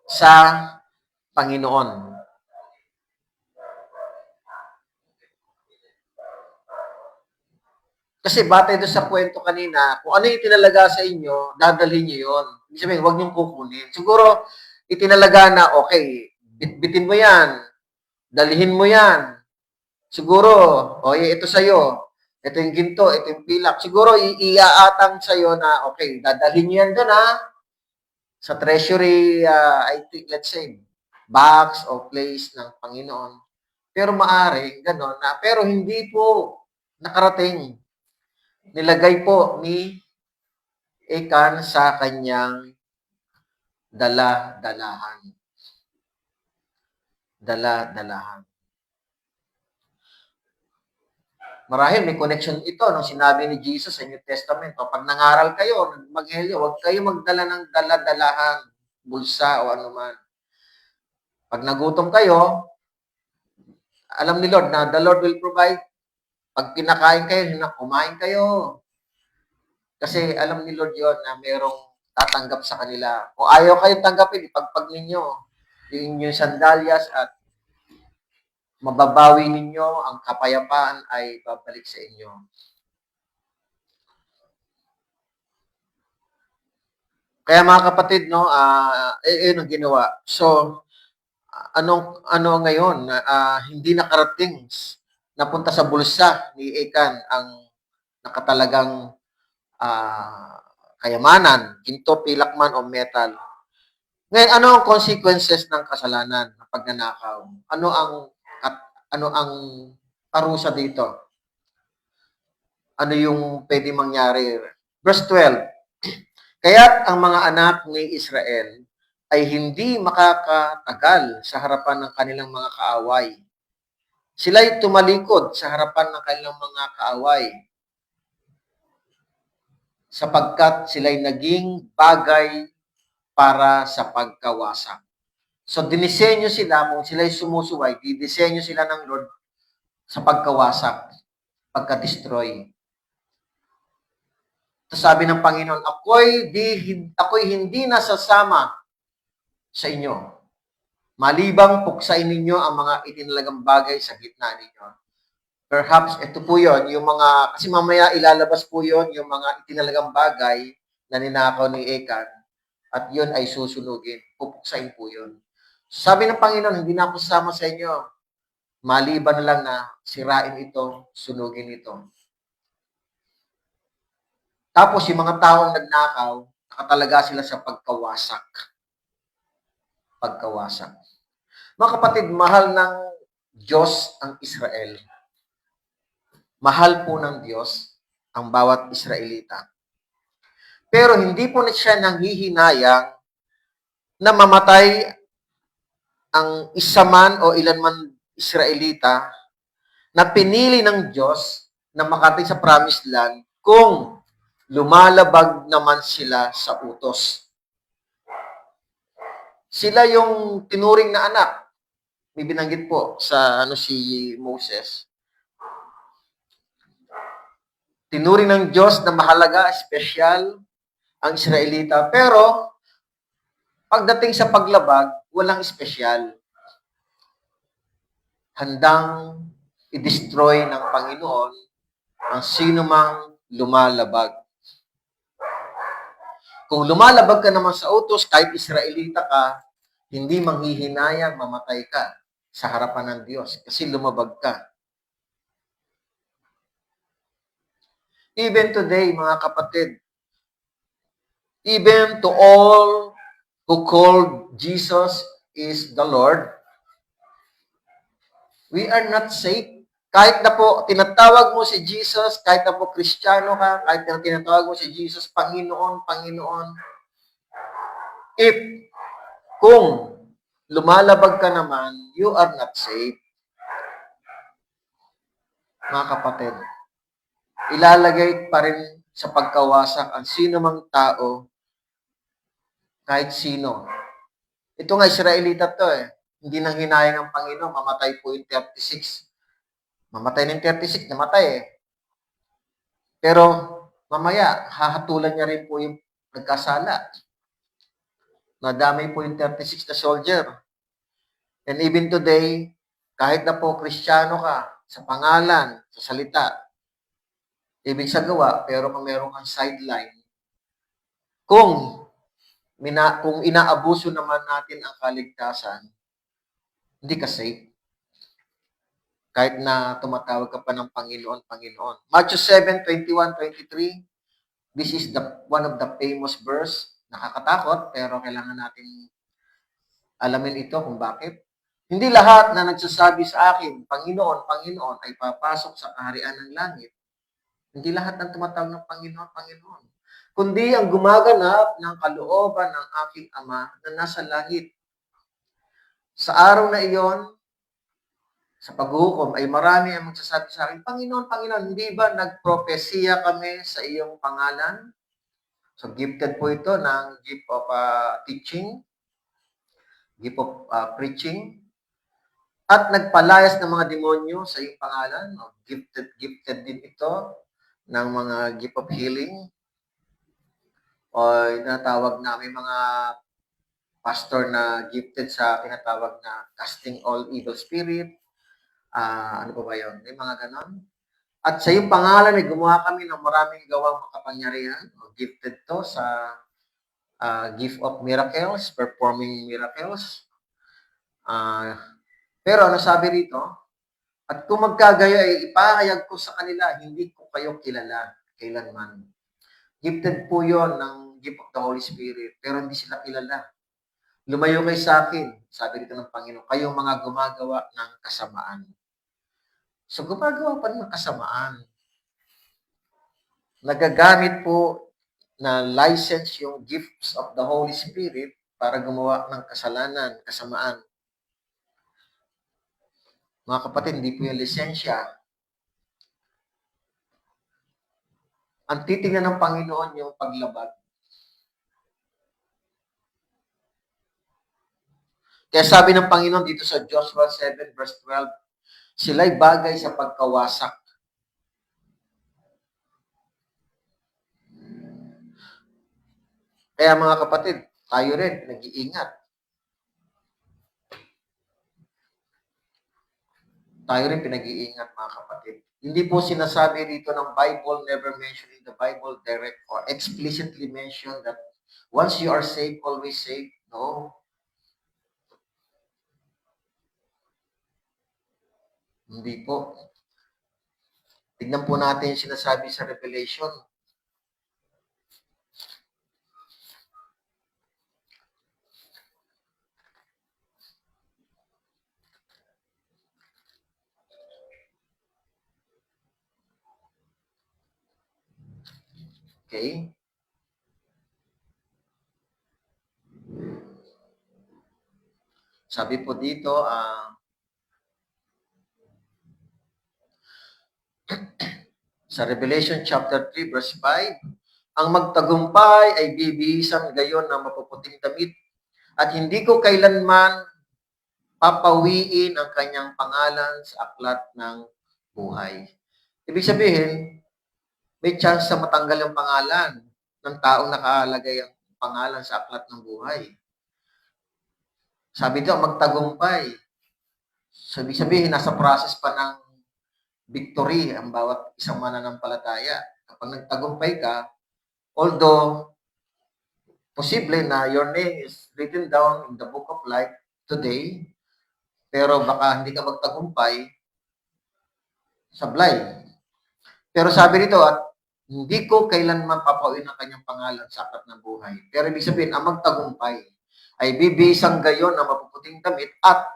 Sa Panginoon. Kasi batay doon sa kwento kanina, kung ano yung itinalaga sa inyo, dadalhin nyo yun. Ibig sabihin, huwag niyong kukunin. Siguro, itinalaga na, okay, bitbitin mo yan, dalhin mo yan. Siguro, ito sa'yo, ito yung ginto, ito yung pilak. Siguro, iaatang sa'yo na, okay, dadalhin nyo yan doon sa treasury, I think, let's say, box o place ng Panginoon. Pero maari, gano'n na, pero hindi po nakarating. Nilagay po ni Achan sa kanyang dala-dalahan. Dala-dalahan. Marahil may connection ito nung sinabi ni Jesus sa New Testament. Pag nangaral kayo, mag-Evangelyo, huwag kayo magdala ng dala-dalahan, bulsa o anuman. Pag nagutom kayo, alam ni Lord na the Lord will provide. Pag pinakain kayo, kumain kayo. Kasi alam ni Lord yon na mayroong tatanggap sa kanila. Kung ayaw kayong tanggapin, ipagpag ninyo yung inyong sandalyas at mababawi ninyo, ang kapayapaan ay babalik sa inyo. Kaya mga kapatid, no, yun ang ginawa. So, ano ngayon, hindi nakarating, napunta sa bulsa ni Achan ang nakatalagang kayamanan, ginto, pilak man o metal. Ngayon, ano ang consequences ng kasalanan ng pagnanakaw? Ano ang parusa dito? Ano yung pwede mangyari? Verse 12. Kaya't ang mga anak ni Israel ay hindi makakatagal sa harapan ng kanilang mga kaaway. Sila'y tumalikod sa harapan ng kanilang mga kaaway sapagkat sila'y naging bagay para sa pagkawasak. So, dinisenyo sila, kung sila'y sumusuway, didisenyo sila ng Lord sa pagkawasak. pagka-destroy. Sabi ng Panginoon, ako'y hindi nasasama sa inyo. Malibang puksain ninyo ang mga itinalagang bagay sa gitna ninyo. Perhaps, ito po yun, yung mga, kasi mamaya ilalabas po yun, yung mga itinalagang bagay na ninakaw ni Ekan, at yun ay susunugin. Pupuksain po yun. Sabi ng Panginoon, hindi na ako sasama sa inyo. Maliban na lang na sirain ito, sunugin ito. Tapos, yung mga taong nagnakaw, nakatalaga sila sa pagkawasak. Pagkawasak. Mga kapatid, mahal ng Diyos ang Israel. Mahal po ng Diyos ang bawat Israelita. Pero hindi po na siya nanghihinayang na mamatay ang isa man o ilan man Israelita na pinili ng Diyos na makarating sa promised land kung lumalabag naman sila sa utos. Sila yung tinuring na anak. May binanggit po sa si Moses. Tinuring ng Diyos na mahalaga, espesyal ang Israelita. Pero pagdating sa paglabag, walang espesyal. Handang i-destroy ng Panginoon ang sino mang lumalabag. Kung lumalabag ka naman sa utos, kahit Israelita ka, hindi manghihinayang mamatay ka sa harapan ng Diyos kasi lumabag ka. Even today, mga kapatid, even to all who called Jesus is the Lord, we are not safe. Kahit na po tinatawag mo si Jesus, kahit na po Kristiyano ka, kahit na tinatawag mo si Jesus, Panginoon, Panginoon, if kung lumalabag ka naman, you are not safe. Mga kapatid, ilalagay pa rin sa pagkawasak ang sino mang tao, kahit sino. Ito nga, Israelita to eh. Hindi nang hinayang ang Panginoon, mamatay po yung 36. Mamatay ng 36, namatay eh. Pero mamaya, hahatulan niya rin po yung nagkasala. Nadamay po yung 36 na soldier. And even today, kahit na po Kristiyano ka, sa pangalan, sa salita, ibig sa gawa, pero kung meron kang sideline, kung inaabuso naman natin ang kaligtasan, hindi ka safe. Kahit na tumatawag ka pa ng Panginoon, Panginoon. Matthew 7, 21, 23, this is one of the famous verse. Nakakatakot, pero kailangan natin alamin ito kung bakit. Hindi lahat na nagsasabi sa akin, Panginoon, Panginoon, ay papasok sa kaharian ng langit. Hindi lahat ng tumatawag ng Panginoon, Panginoon. Kundi ang gumaganap ng kalooban ng aking Ama na nasa langit. Sa araw na iyon, sa paghuhukom, ay marami ang magsasabi sa akin, Panginoon, Panginoon, hindi ba nagpropesiya kami sa iyong pangalan? So, gifted po ito ng gift of teaching, gift of preaching, at nagpalayas ng mga demonyo sa iyong pangalan. Gifted din ito ng mga gift of healing. O tinatawag na may mga pastor na gifted sa tinatawag na casting all evil spirit. Ano pa ba yun? May mga ganon. At sa iyong pangalan ay gumawa kami ng maraming gawang makapangyarihan. Gifted to sa gift of miracles, performing miracles. Pero ano sabi rito? At kung magkagaya ay ipahayag ko sa kanila, hindi ko kayo kilala kailanman. Gifted po yon ng gift of the Holy Spirit, pero hindi sila kilala. Lumayo kayo sa akin, sabi dito ng Panginoon, kayong mga gumagawa ng kasamaan. So, gumagawa pa ng kasamaan. Nagagamit po na license yung gifts of the Holy Spirit para gumawa ng kasalanan, kasamaan. Mga kapatid, hindi po yung lisensya. Ang titingnan ng Panginoon yung paglabag. Kaya sabi ng Panginoon dito sa Joshua 7 verse 12, sila'y bagay sa pagkawasak. Kaya mga kapatid, tayo rin, nag-iingat. Tayo rin pinag-iingat mga kapatid. Hindi po sinasabi dito ng Bible, never mentioned in the Bible direct or explicitly mentioned that once you are saved, always saved. No. Hindi po. Tignan po natin yung sinasabi sa Revelation. Okay? Sabi po dito, sa Revelation chapter 3 verse 5, ang magtagumpay ay bibihisan gayon ng mapuputing damit at hindi ko kailanman papawiin ang kanyang pangalan sa aklat ng buhay. Ibig sabihin, may chance sa matanggal yung pangalan ng taong nakalagay ang pangalan sa aklat ng buhay. Sabi dito, magtagumpay. So, ibig sabihin, nasa process pa ng victory ang bawat isang mananampalataya. Kapag nagtagumpay ka, although posible na your name is written down in the book of life today, pero baka hindi ka magtagumpay, sablay. Pero sabi nito, at hindi ko kailanman papawin ang kanyang pangalan sa aklat ng buhay. Pero ibig sabihin, ang magtagumpay ay bibisang gayon na mapuputing damit at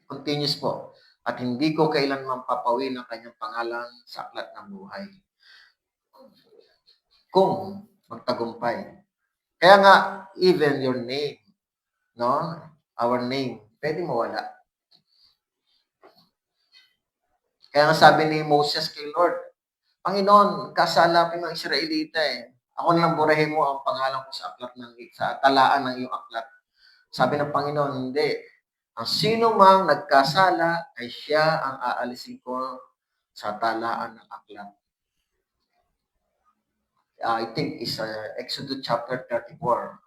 continuous po. At hindi ko kailanman papawin ang kanyang pangalan sa aklat ng buhay. Kung magtagumpay. Kaya nga, even your name, no? Our name, pwede mawala. Kaya nga sabi ni Moses kay Lord, Panginoon, kasala pa yung mga Israelita eh. Ako nilang burahin mo ang pangalan ko sa aklat sa talaan ng iyong aklat. Sabi ng Panginoon, hindi. Ang sino mang nagkasala ay siya ang aalisin ko sa talaan ng aklat. I think is Exodus chapter 34.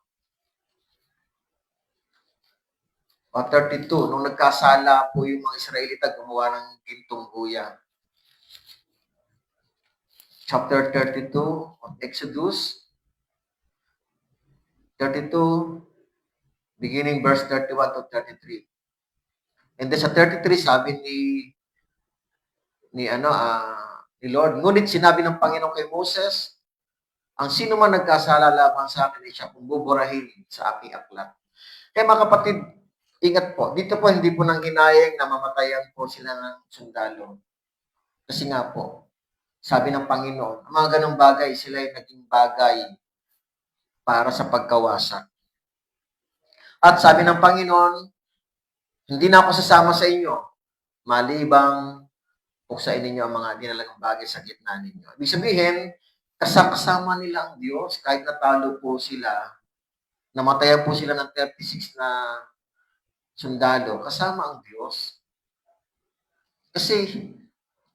O 32, nung nagkasala po yung mga Israelita, gumawa ng gintong guya. Chapter 32 of Exodus 32, beginning verse 31 to 33. And then sa 33, sabi ni Lord, ngunit sinabi ng Panginoon kay Moses, ang sino man nagkasala laban sa akin ay siya kung buburahin sa aking aklat. Kaya mga kapatid, ingat po. Dito po hindi po nang hinayang na mamatayan po sila ng sundalo. Kasi nga po, sabi ng Panginoon, ang mga ganong bagay, sila ay naging bagay para sa pagkawasak. At sabi ng Panginoon, hindi na ako sasama sa inyo, malibang puksain ninyo ang mga dinalagang bagay sa gitna ninyo. Ibig sabihin, kasama nila ang Diyos, kahit natalo po sila, namatayan po sila ng 36 na sundalo, kasama ang Diyos. Kasi,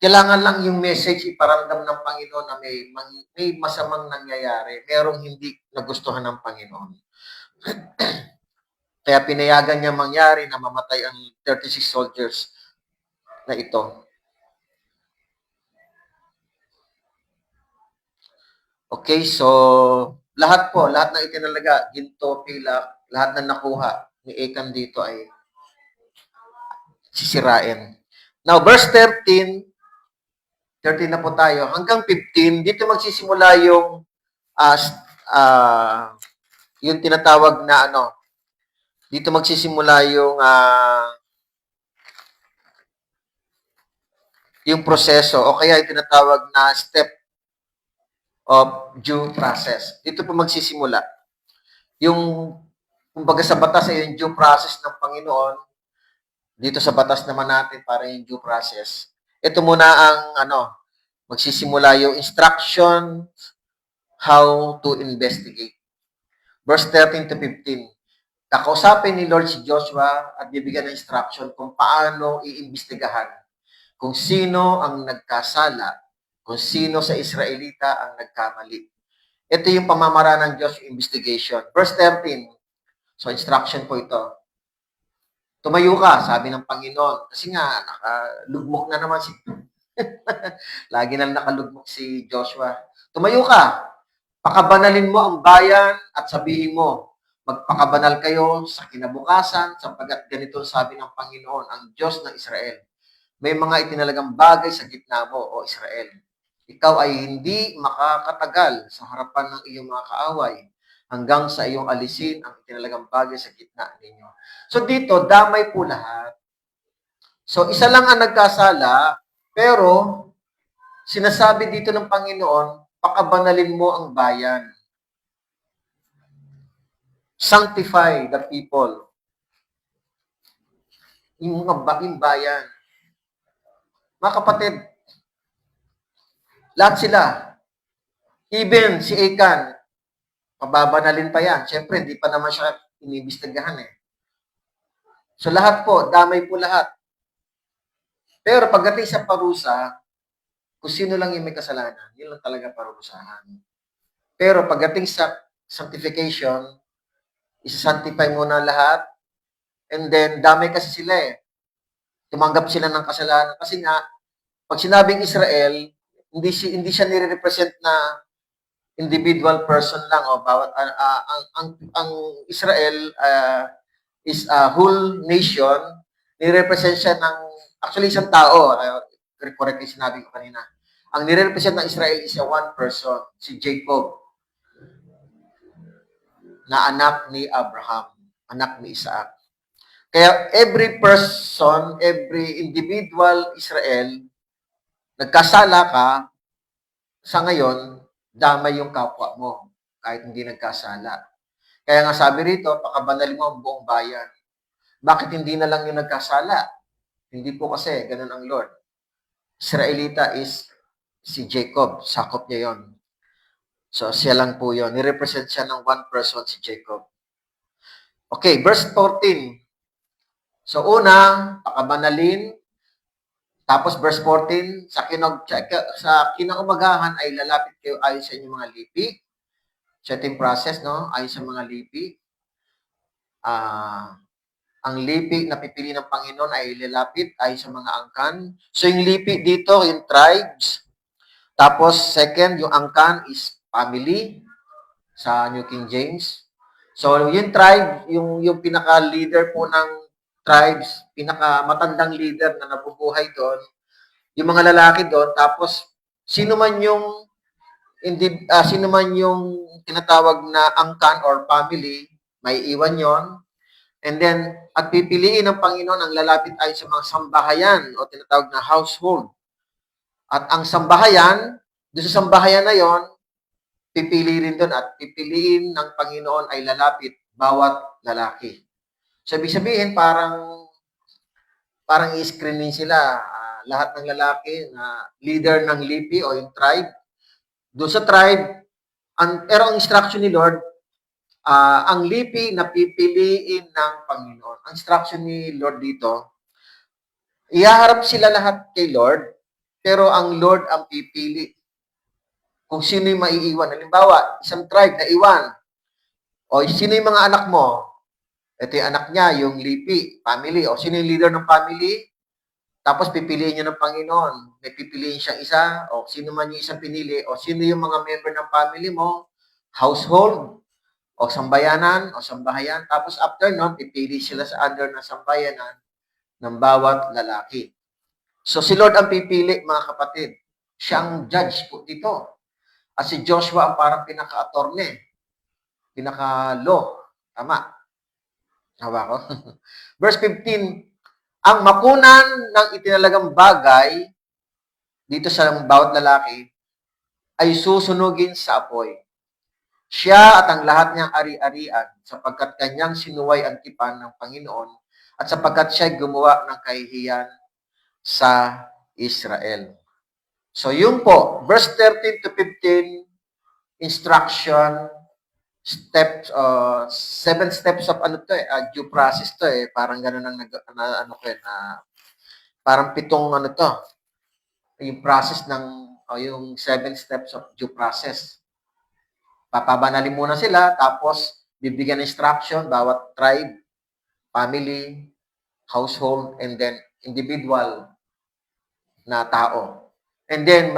kailangan lang yung message iparamdam ng Panginoon na may masamang nangyayari, merong hindi nagustuhan ng Panginoon. Kaya pinayagan niya mangyari na mamatay ang 36 soldiers na ito. Okay, so lahat ng itinalaga, ginto, pilak, lahat na nakuha ni Achan dito ay sisirain. Now, verse 13 na po tayo. Hanggang 15, dito magsisimula yung yung tinatawag na dito magsisimula yung proseso o kaya yung tinatawag na step of due process. Dito po magsisimula. Yung, kumbaga sa batas ay yung due process ng Panginoon, dito sa batas naman natin para yung due process. Ito muna ang magsisimula yung instruction how to investigate. Verse 13 to 15. Kakausapin ni Lord si Joshua at bibigyan ng instruction kung paano iimbestigahan kung sino ang nagkasala, kung sino sa Israelita ang nagkamali. Ito yung pamamaraan ng Diyos, yung investigation. Verse 13. So, instruction po ito. Tumayo ka, sabi ng Panginoon. Kasi nga, nakalugmok na naman si lagi na nakalugmok si Joshua. Tumayo ka, pakabanalin mo ang bayan at sabihin mo, magpakabanal kayo sa kinabukasan sapagkat ganito sabi ng Panginoon, ang Diyos ng Israel. May mga itinalagang bagay sa gitna mo, o Israel. Ikaw ay hindi makakatagal sa harapan ng iyong mga kaaway hanggang sa iyong alisin ang itinalagang bagay sa gitna ninyo. So dito, damay po lahat. So isa lang ang nagkasala, pero sinasabi dito ng Panginoon, pakabanalin mo ang bayan. Sanctify the people. Yung bayan. Mga kapatid, lahat sila. Even si Achan, pababanalin pa yan. Siyempre, hindi pa naman siya inibestigahan eh. So lahat po, damay po lahat. Pero pagdating sa parusa, kung sino lang yung may kasalanan, yun lang talaga parusahan. Pero pagdating sa sanctification, isa-sanctify muna lahat, and then damay kasi sila eh. Tumanggap sila ng kasalanan. Kasi nga, pag sinabing Israel, hindi siya nire-represent na individual person lang o bawat ang Israel is a whole nation, nire-represent siya ng actually isang tao, correctly sinabi ko kanina. Ang nire-represent ng Israel is a one person, si Jacob, na anak ni Abraham, anak ni Isaac. Kaya every person, every individual Israel, nagkasala ka, sa ngayon, damay yung kapwa mo, kahit hindi nagkasala. Kaya nga sabi rito, pakabanalin mo ang buong bayan. Bakit hindi na lang yung nagkasala? Hindi po kasi, ganun ang Lord. Israelita is si Jacob, sakop niya yon. So, siya lang po yon. Nirepresent siya ng one person, si Jacob. Okay, verse 14. So, una, pakabanalin. Tapos, verse 14, sa kinaumagahan ay lalapit kayo ayon sa inyong mga lipi. Setting process, no? Ayon sa mga lipi. Ang lipi na pipili ng Panginoon ay lalapit ayon sa mga angkan. So, yung lipi dito, yung tribes. Tapos, second, yung angkan is family sa New King James. So, yung tribe, yung pinaka-leader po ng tribes, pinaka-matandang leader na nabubuhay doon, yung mga lalaki doon, tapos sino man yung tinatawag na angkan or family, may iwan yon. And then, at pipiliin ng Panginoon ang lalapit ay sa mga sambahayan o tinatawag na household. At ang sambahayan, doon sa sambahayan na yon, pipili rin doon at pipiliin ng Panginoon ay lalapit bawat lalaki. So, ibig sabihin, parang i-screening sila. Lahat ng lalaki na leader ng lipi o yung tribe. Doon sa tribe, pero ang instruction ni Lord, ang lipi na pipiliin ng Panginoon. Ang instruction ni Lord dito, ihaharap sila lahat kay Lord, pero ang Lord ang pipili kung sino yung maiiwan. Halimbawa, isang tribe na iwan, o sino yung mga anak mo? Ito yung anak niya, yung lipi, family. O sino yung leader ng family? Tapos pipiliin niyo ng Panginoon. May pipiliin siyang isa, o sino man yung isang pinili, o sino yung mga member ng family mo, household, o sambayanan, o sambahayan. Tapos after nun, pipili sila sa under ng sambayanan ng bawat lalaki. So si Lord ang pipili, mga kapatid. Siya ang judge po dito. At si Joshua ang parang pinaka-attorney, pinaka-law. Tama. Hawa ko. Verse 15, ang makunan ng itinalagang bagay dito sa bawat lalaki ay susunugin sa apoy. Siya at ang lahat niyang ari-arian sapagkat kanyang sinuway ang tipan ng Panginoon at sapagkat siya gumawa ng kahihiyan sa Israel. So yun po, verse 13 to 15, instruction, steps, 7 steps of due process to parang ganun ang parang 7 yung process ng yung 7 steps of due process. papabanalin muna sila, tapos bibigyan ng instruction, bawat tribe, family, household, and then individual na tao. And then,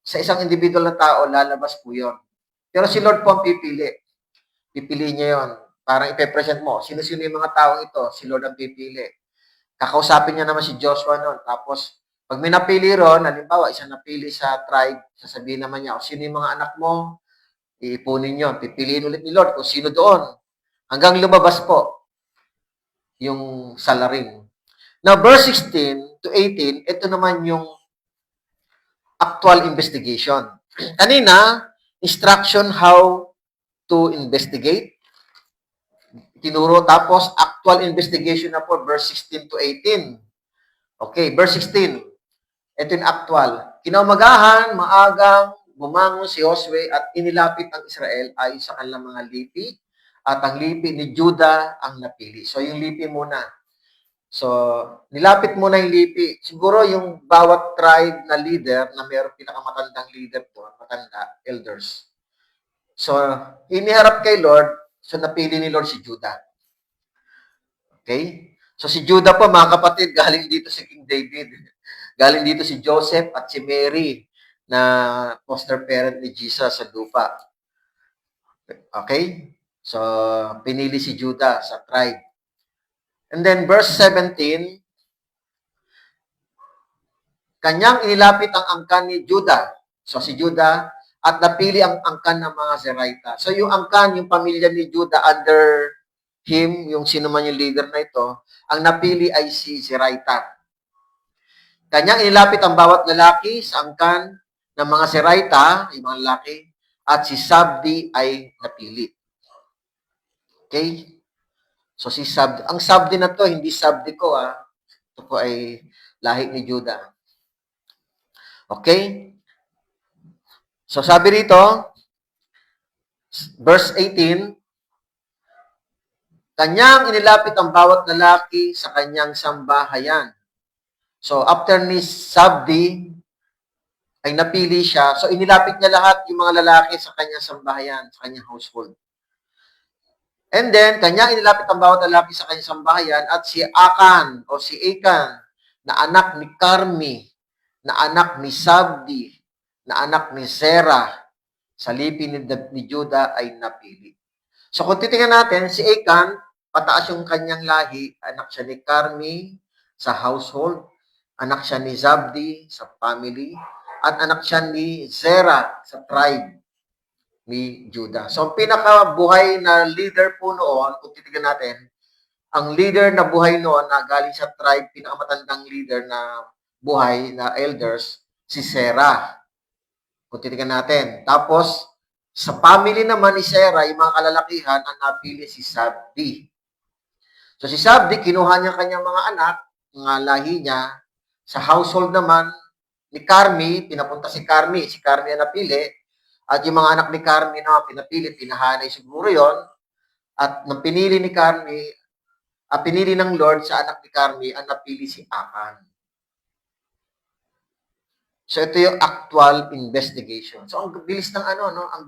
sa isang individual na tao, lalabas po yun. Pero si Lord po ang pipili. Pipili niya yon. Parang ipe-present mo, sino-sino yung mga taong ito, si Lord ang pipili. Kakausapin niya naman si Joshua noon. Tapos, pag may napili ron, halimbawa, isang napili sa tribe, sasabihin naman niya, o sino yung mga anak mo, iipunin yon. Pipiliin ulit ni Lord kung sino doon. Hanggang lumabas po yung salarin. Now, verse 16 to 18, ito naman yung actual investigation. Kanina, instruction how to investigate. Tinuro, tapos actual investigation na po, verse 16 to 18. Okay, verse 16. Ito yung actual. Kinaumagahan, maagang, bumangon si Josue at inilapit ang Israel ayon sa kanilang mga lipi at ang lipi ni Judah ang napili. So, yung lipi muna. So, nilapit muna yung lipi. Siguro yung bawat tribe na leader na mayroong pinakamatandang leader po, matanda, elders. So, iniharap kay Lord, so napili ni Lord si Judah. Okay? So, si Judah po, mga kapatid, galing dito si King David. Galing dito si Joseph at si Mary na foster parent ni Jesus sa lupa. Okay? So, pinili si Judah sa tribe. And then, verse 17, kanyang inilapit ang angkan ni Judah. So, si Judah, at napili ang angkan ng mga Zeraita. So, yung angkan, yung pamilya ni Judah, under him, yung sino man yung leader na ito, ang napili ay si Zeraita. Kanyang inilapit ang bawat lalaki sa angkan ng mga Zeraita, yung mga lalaki, at si Sabdi ay napili. Okay? So, si Sabdi, ang Sabdi na to, hindi Sabdi ko, ito po ay lahi ni Judah. Okay? So, sabi rito, verse 18, kanyang inilapit ang bawat lalaki sa kanyang sambahayan. So, after ni Sabdi, ay napili siya. So, inilapit niya lahat yung mga lalaki sa kanyang sambahayan, sa kanyang household. And then, kanyang inilapit ang bawat lalaki sa kanyang sambahayan at si Akan o si Akan na anak ni Carmi, na anak ni Sabdi, na anak ni Zerah, sa lipi ni Judah ay napili. So, kung titingnan natin, si Akan, pataas yung kanyang lahi, anak siya ni Carmi sa household, anak siya ni Zabdi sa family, at anak siya ni Zerah sa tribe ni Judah. So, ang pinakabuhay na leader po noon, kung titignan natin, ang leader na buhay noon na galing sa tribe, pinakamatandang leader na buhay na elders, si Zerah. Kung titignan natin. Tapos, sa family naman ni Zerah, yung mga kalalakihan, ang napili si Sabdi. So, si Sabdi, kinuha niya kanyang mga anak, mga lahi niya. Sa household naman ni Carmi, pinapunta si Carmi. Si Carmi ang napili. At yung mga anak ni Carmi na pinapili, pinahanay siguro yon. At nang pinili ni Carmi, pinili ng Lord sa anak ni Carmi, ang napili si Akan. So, ito yung actual investigation. So, ang bilis ng ang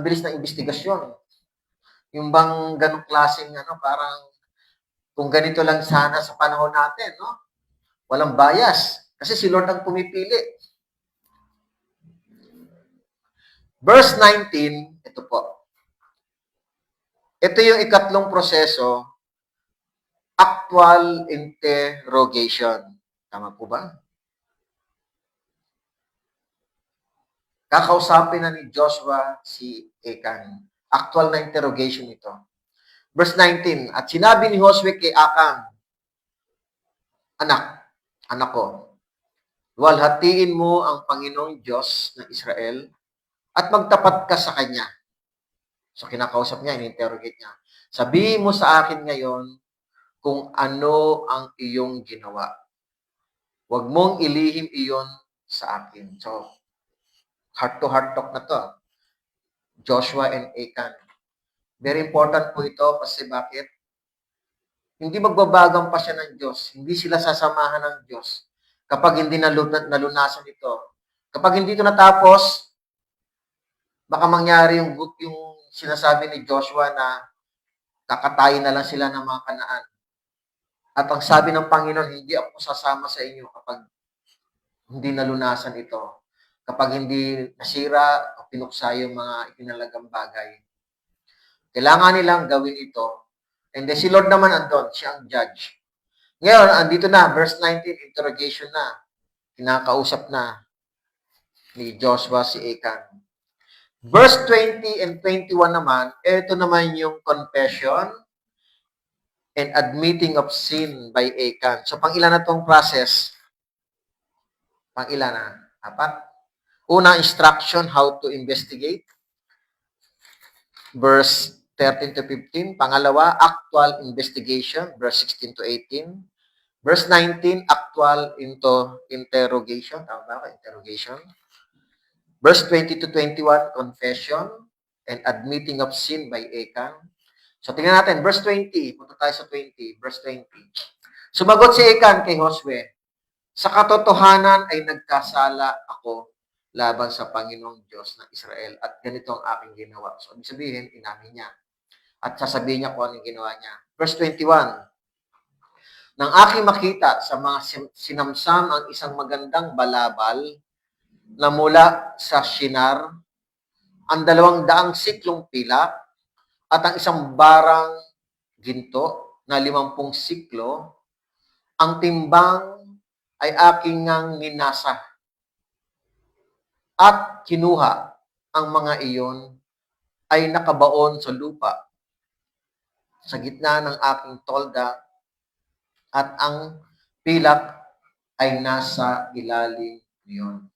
bilis ng investigasyon. Yung bang ganong klaseng parang kung ganito lang sana sa panahon natin, no? Walang bias. Kasi si Lord ang pumipili. Verse 19, ito po. Ito yung ikatlong proseso, actual interrogation. Tama po ba? Kakausapin na ni Joshua si Akan. Actual na interrogation ito. Verse 19, at sinabi ni Josue kay Akan, anak ko, luwalhatiin mo ang Panginoong Diyos ng Israel at magtapat ka sa Kanya. So, kinakausap niya, in-interrogate niya. Sabihin mo sa akin ngayon kung ano ang iyong ginawa. Huwag mong ilihim iyon sa akin. So, heart-to-heart talk na to. Joshua and Akan. Very important po ito kasi bakit? Hindi magbabagang pa siya ng Diyos. Hindi sila sasamahan ng Diyos kapag hindi nalunasan ito. Kapag hindi ito natapos, Baka mangyari yung sinasabi ni Joshua na kakatayin na lang sila ng mga Kanaan. At ang sabi ng Panginoon, hindi ako sasama sa inyo kapag hindi nalunasan ito. Kapag hindi nasira o pinuksa yung mga itinalagang bagay. Kailangan nilang gawin ito. And then si Lord naman andun, siya ang judge. Ngayon, andito na, verse 19, interrogation na. Kinakausap na ni Joshua si Achan. Verse 20 and 21 naman, ito naman yung confession and admitting of sin by Achan. So, pang ilan na itong process? Pang ilan na? 4. Una, instruction, how to investigate. Verse 13 to 15. Pangalawa, actual investigation. Verse 16 to 18. Verse 19, actual interrogation. Tama ba? Interrogation. Verse 20 to 21, confession and admitting of sin by Achan. So, tingnan natin. Verse 20. Punta tayo sa 20. Verse 20. Sumagot si Achan kay Josue, sa katotohanan ay nagkasala ako laban sa Panginoong Diyos ng Israel at ganito ang aking ginawa. So, ibig sabihin, inamin niya. At sasabihin niya kung anong ginawa niya. Verse 21. Nang aking makita sa mga sinamsam ang isang magandang balabal na mula sa Shinar, ang 200 siklong pilak at ang isang barang ginto na 50 siklo, ang timbang ay aking ngang minasa at kinuha ang mga iyon ay nakabaon sa lupa sa gitna ng aking tolda at ang pilak ay nasa ilalim niyon.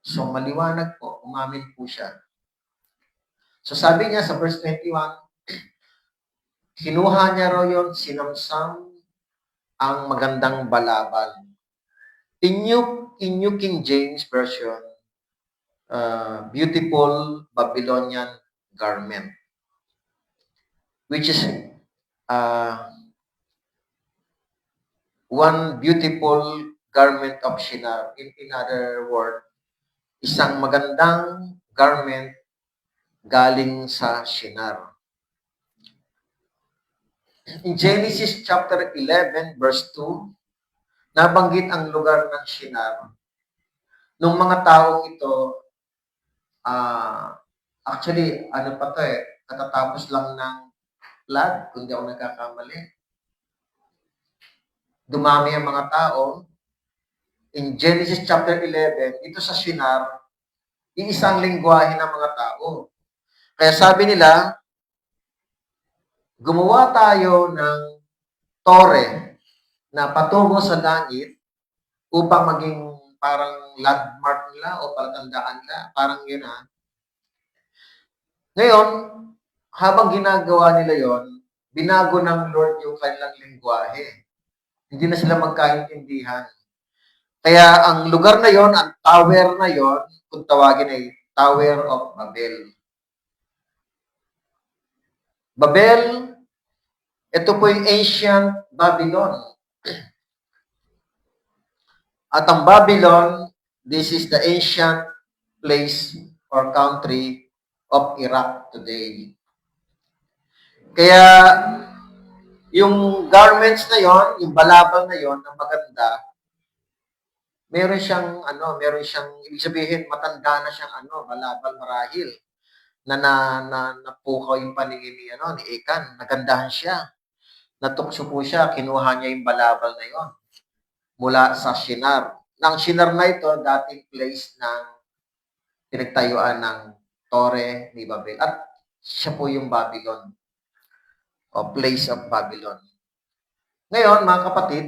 So maliwanag po, umamin po siya. So sabi niya sa verse 21, kinuha niya raw yun, sinamsam ang magandang balabal. In New King James Version, beautiful Babylonian garment, which is one beautiful garment of Shinar. In other words, isang magandang garment galing sa Shinar. In Genesis chapter 11, verse 2, nabanggit ang lugar ng Shinar. Nung mga taong ito, actually, ano pa to katatapos lang ng flood, kung di ako nagkakamali. Dumami ang mga tao. In Genesis chapter 11, ito sa Shinar, iisang lingwahe ng mga tao. Kaya sabi nila, gumawa tayo ng tore na patungo sa langit upang maging parang landmark nila o palatandaan nila. Parang yun Ngayon, habang ginagawa nila yon, binago ng Lord yung kanilang lingwahe. Hindi na sila magkaintindihan. Kaya ang lugar na yon, ang tower na yon, kung tawagin ay Tower of Babel. Babel, ito po yung ancient Babylon. At ang Babylon, this is the ancient place or country of Iraq today. Kaya, yung garments na yon, yung balabal na yon, na maganda, meron siyang, ibig sabihin, matanda na siyang, balabal marahil, na napukaw yung paningin ni Achan. Nagandahan siya. Natukso po siya, kinuha niya yung balabal na yon mula sa Shinar. Ang Shinar na ito, dating place ng pinagtayuan ng Tore ni Babel. At siya po yung Babylon, o place of Babylon. Ngayon, mga kapatid,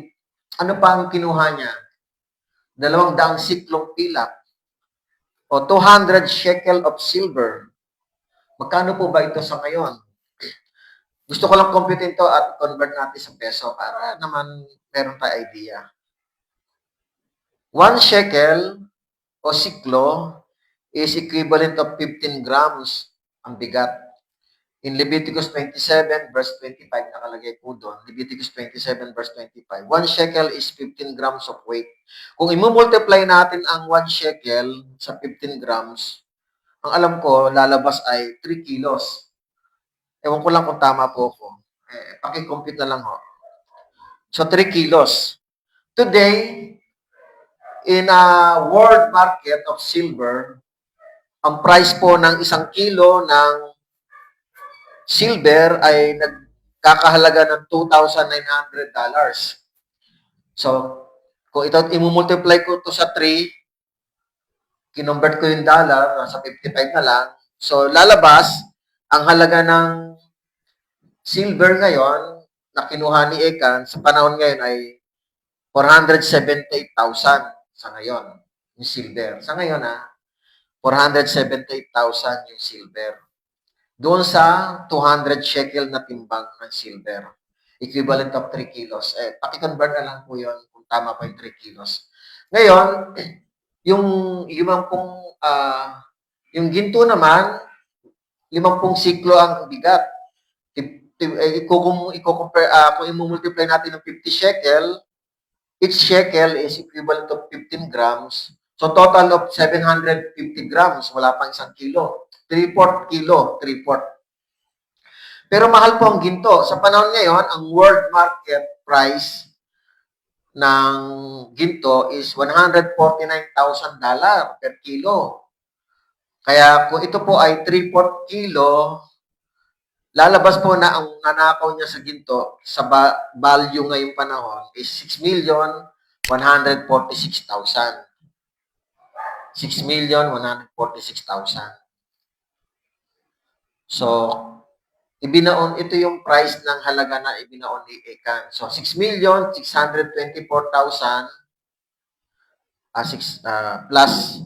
ano pa ang kinuha niya? 200 siklong pilak o 200 shekel of silver. Magkano po ba ito sa ngayon? Gusto ko lang computein to at convert natin sa peso para naman meron tayo idea. 1 shekel o siklo is equivalent of 15 grams ang bigat. In Leviticus 27, verse 25, nakalagay po doon. Leviticus 27, verse 25. 1 shekel is 15 grams of weight. Kung i-multiply natin ang 1 shekel sa 15 grams, ang alam ko, lalabas ay 3 kilos. Ewan ko lang kung tama po ako. Paki-compute na lang ho. So, 3 kilos. Today, in a world market of silver, ang price po ng 1 kilo ng silver ay nagkakahalaga ng $2,900. So, kung ito i-multiply ko to sa 3, kinonvert ko yung dollar, nasa 55 na lang. So, lalabas, ang halaga ng silver ngayon, na kinuha ni Ekan, sa panahon ngayon ay 478,000 sa ngayon, yung silver. Sa ngayon, 478,000 yung silver. Doon sa 200 shekel na timbang ng silver. Equivalent of 3 kilos. Paki-convert na lang po yun kung tama pa yung 3 kilos. Ngayon, yung ginto naman, 50 siklo ang bigat. Kung i-multiply natin ng 50 shekel, each shekel is equivalent to 15 grams. So, total of 750 grams. Wala pang 1 kilo. 3/4 kilo. 3/4. Pero mahal po ang ginto. Sa panahon ngayon, ang world market price ng ginto is $149,000 per kilo. Kaya kung ito po ay 3/4 kilo, lalabas po na ang nanakaw niya sa ginto sa value ngayong panahon is 6,146,000. 6,146,000. So, ito yung price ng halaga na ibinaon ni Ekan. So, 6,624,000 plus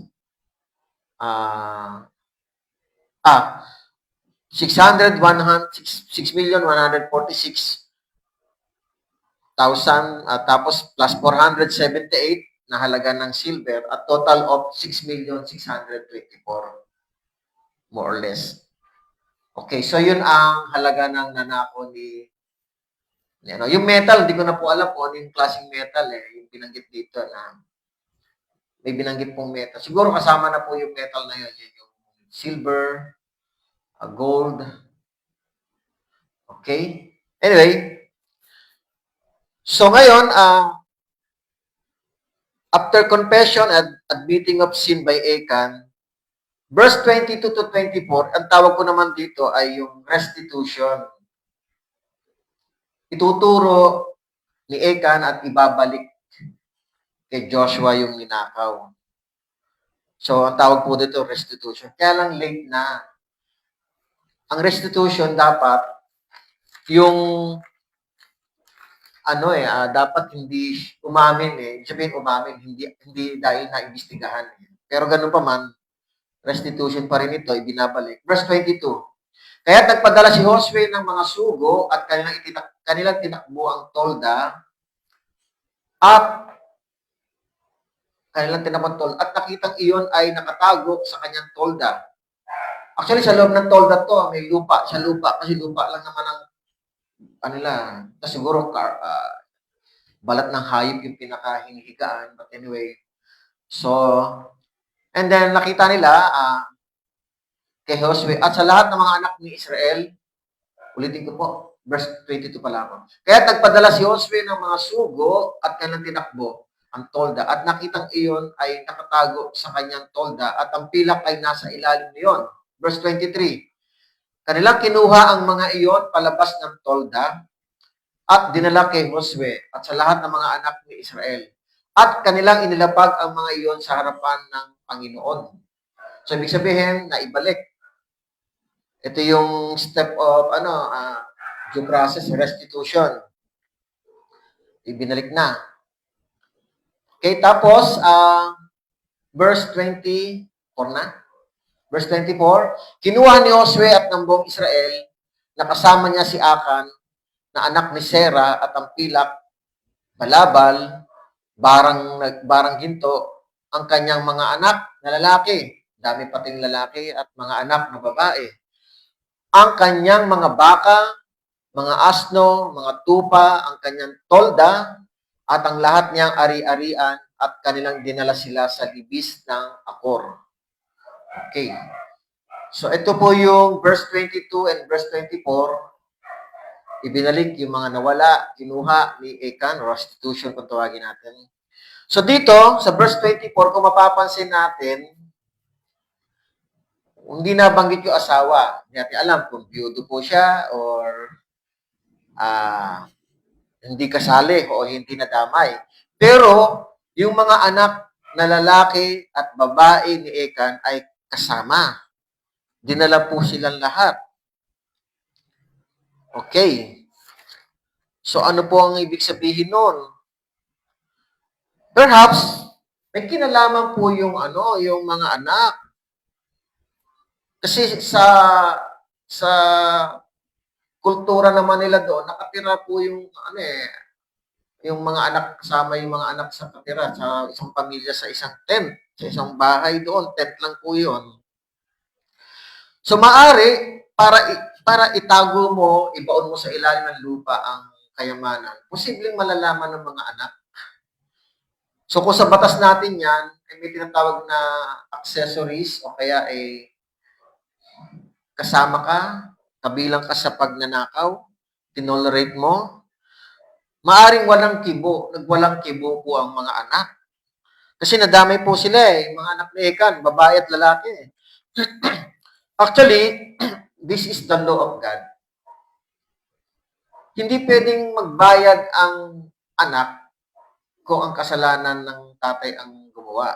6,146,000 tapos plus 478 na halaga ng silver at total of 6,624 more or less. Okay, so yun ang halaga ng nanako ni yung metal, hindi ko na po alam kung ano yung klaseng metal yung binanggit dito na may binanggit pong metal. Siguro kasama na po yung metal na yun, yung silver, gold. Okay? Anyway, so ngayon, after confession and admitting of sin by Achan, verse 22 to 24, ang tawag ko naman dito ay yung restitution. Ituturo ni Achan at ibabalik kay Joshua yung ninakaw. So, ang tawag po dito, restitution. Kaya lang late na. Ang restitution dapat, yung dapat hindi umamin Sabihin umamin, hindi dahil naimbestigahan. Pero ganun pa man, restitution pa rin ito, ibinabalik. Verse 22. Kaya nagpadala si Josue ng mga sugo at kanilang tinakbo ang tolda at nakitang iyon ay nakatago sa kanyang tolda. Actually, sa loob ng tolda to, may lupa. Sa lupa, kasi lupa lang naman ang siguro balat ng hayop yung pinakahinihigaan. But anyway, so, and then nakita nila kay Josue at sa lahat ng mga anak ni Israel, ulitin ko po, verse 22 pa lamang. Kaya nagpadala si Josue ng mga sugo at kanilang tinakbo ang tolda at nakitang iyon ay nakatago sa kanyang tolda at ang pilak ay nasa ilalim niyon. Verse 23. Kanilang kinuha ang mga iyon palabas ng tolda at dinala kay Josue at sa lahat ng mga anak ni Israel. At kanilang inilapag ang mga iyon sa harapan ng Panginoon. So, ibig sabihin, naibalik. Ito yung step of, due process, restitution. Ibinalik na. Okay, tapos, verse 24 na. Verse 24, kinuha ni Josue at ng buong Israel, nakasama niya si Achan, na anak ni Sera at ang pilak, balabal, barang ginto, ang kanyang mga anak na lalaki, dami pating lalaki at mga anak na babae. ang kanyang mga baka, mga asno, mga tupa, ang kanyang tolda, at ang lahat niyang ari-arian, at kanilang dinala sila sa libis ng Akor. Okay. So ito po yung verse 22 and verse 24. Ibinalik yung mga nawala, kinuha ni Achan, restitution kung tawagin natin. So dito, sa verse 24, kung mapapansin natin, hindi nabanggit yung asawa. Hindi natin alam kung biyudo po siya or hindi kasali o hindi nadamay. Pero, yung mga anak na lalaki at babae ni Achan ay kasama. Dinala po silang lahat. Okay. So, ano po ang ibig sabihin nun? Perhaps, may kinalaman po yung yung mga anak. Kasi sa kultura naman nila doon, nakatira po yung yung mga anak, kasama yung mga anak sa katira sa isang pamilya sa isang tent, sa isang bahay doon, tent lang po yun. So maari, para itago mo, ibaon mo sa ilalim ng lupa ang kayamanan, posibleng malalaman ng mga anak. So kung sa batas natin yan, ay may tinatawag na accessories o kaya ay kasama ka, kabilang ka sa pagnanakaw, tinolerate mo, maaring walang kibo, nagwalang kibo po ang mga anak. Kasi nadamay po sila mga anak ni Achan, babae at lalaki. Actually, this is the law of God. Hindi pwedeng magbayad ang anak kung ang kasalanan ng tatay ang gumawa.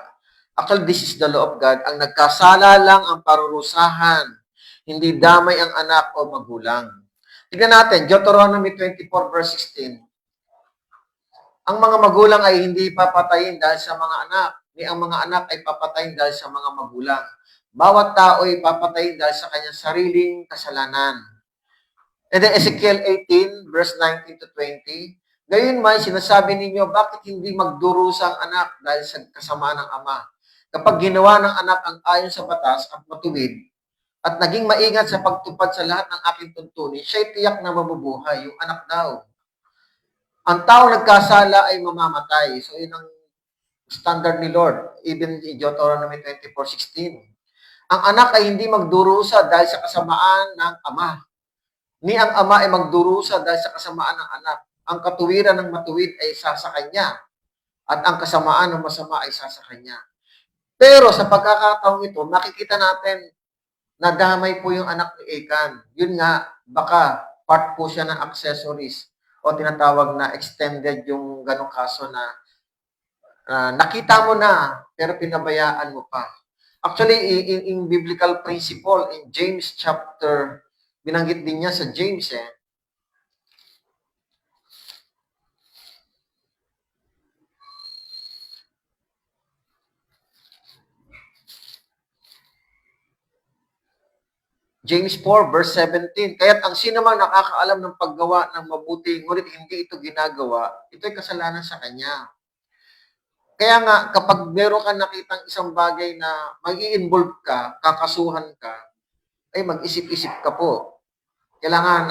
Actually, this is the law of God. Ang nagkasala lang ang parurusahan. Hindi damay ang anak o magulang. Tignan natin, Deuteronomy 24 verse 16. Ang mga magulang ay hindi papatayin dahil sa mga anak, ni ang mga anak ay papatayin dahil sa mga magulang. Bawat tao ay papatayin dahil sa kanyang sariling kasalanan. And then Ezekiel 18, verse 19 to 20, gayon man, sinasabi ninyo, bakit hindi magdurusa ang anak dahil sa kasamaan ng ama? Kapag ginawa ng anak ang ayon sa batas at matuwid, at naging maingat sa pagtupad sa lahat ng aking tuntunin, siya'y tiyak na mabubuhay, yung anak daw. Ang tao nagkasala ay mamamatay. So, yun ang standard ni Lord, even in Deuteronomy 24:16. Ang anak ay hindi magdurusa dahil sa kasamaan ng ama. Ni ang ama ay magdurusa dahil sa kasamaan ng anak. Ang katuwiran ng matuwid ay isa sa kanya. At ang kasamaan ng masama ay isa sa kanya. Pero sa pagkakataong ito, makikita natin na damay po yung anak ni Achan. Yun nga, baka part po siya ng accessories o tinatawag na extended yung ganong kaso na nakita mo na pero pinabayaan mo pa. Actually, in biblical principle, in James chapter, binanggit din niya sa James James 4 verse 17, kaya't ang sino man nakakaalam ng paggawa ng mabuti, ngunit hindi ito ginagawa, ito'y kasalanan sa kanya. Kaya nga, kapag meron ka nakitang isang bagay na mag-i-involve ka, kakasuhan ka, ay mag-isip-isip ka po. Kailangan,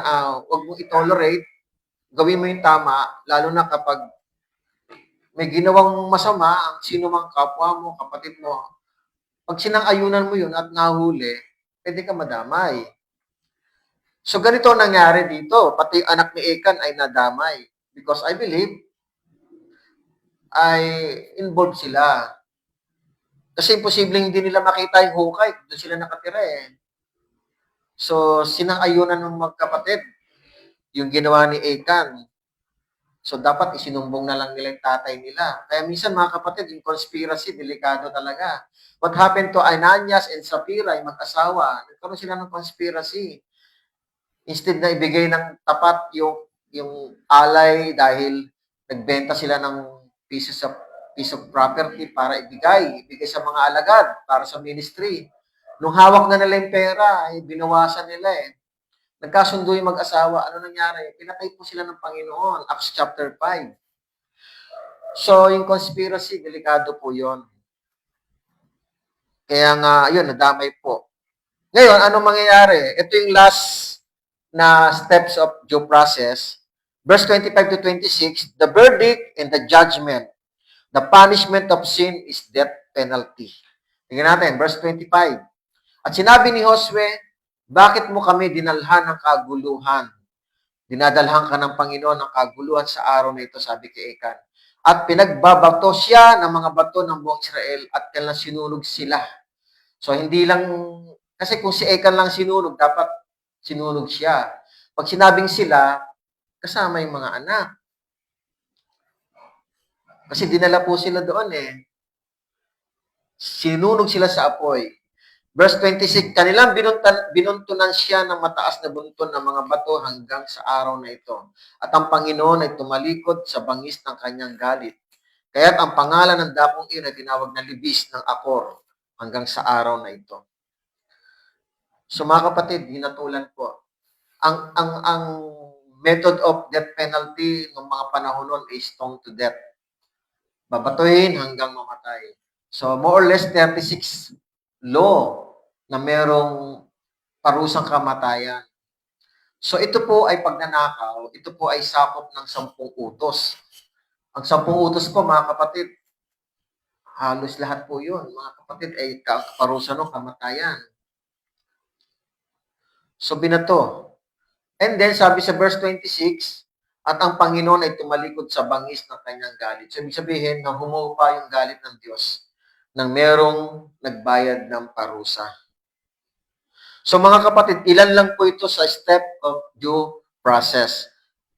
wag mo i-tolerate, gawin mo yung tama, lalo na kapag may ginawang masama ang sino mang kapwa mo, kapatid mo. Pag sinang-ayunan mo yun at nahuli, pwede ka madamay. So ganito nangyari dito, pati anak ni Achan ay nadamay because I believe ay involved sila. Kasi imposibleng hindi nila makita yung hukay, doon sila nakatira So sinang-ayunan ng magkapatid yung ginawa ni Achan. So dapat isinumbong na lang nila yung tatay nila. Kaya minsan mga kapatid, yung conspiracy, delikado talaga. What happened to Ananias and Sapphira, yung mag-asawa, nagkaroon sila ng conspiracy. Instead na ibigay ng tapat yung alay dahil nagbenta sila ng piece of property para ibigay sa mga alagad, para sa ministry. Nung hawak na nila yung pera, ay binawasan nila Nagkasundo yung mag-asawa. Ano nangyari? Pinatay po sila ng Panginoon. Acts chapter 5. So, yung conspiracy, delikado po yon. Kaya nga, yun, nadamay po. Ngayon, ano mangyayari? Ito yung last na steps of due process. Verse 25 to 26, the verdict and the judgment. The punishment of sin is death penalty. Tingnan natin, verse 25. At sinabi ni Josue, bakit mo kami dinalhan ng kaguluhan? Dinadalhan ka ng Panginoon ng kaguluhan sa araw na ito, sabi kay Ekan. At pinagbabato siya ng mga bato ng buong Israel at kailan sinunog sila. So, hindi lang, kasi kung si Ekan lang sinunog, dapat sinunog siya. Pag sinabing sila, kasama yung mga anak. Kasi dinala po sila doon eh. Sinunog sila sa apoy. Verse 26, kanilang binuntunan siya ng mataas na bunton ng mga bato hanggang sa araw na ito. At ang Panginoon ay tumalikod sa bangis ng kanyang galit. Kaya't ang pangalan ng dapong iyon ay tinawag na libis ng Akor hanggang sa araw na ito. So mga kapatid, hinatulan po. Ang method of death penalty ng mga panahon noon is stoned to death. Babatuhin hanggang mamatay. So more or less 36 law na merong parusang kamatayan. So ito po ay pagnanakaw, ito po ay sakop ng 10 utos. Ang 10 utos po mga kapatid, halos lahat po yun, mga kapatid, ay parusa ng kamatayan. So binato. And then sabi sa verse 26, at ang Panginoon ay tumalikod sa bangis ng kanyang galit. So ibig sabihin na humupa yung galit ng Diyos nang merong nagbayad ng parusa. So mga kapatid, ilan lang po ito sa step of due process.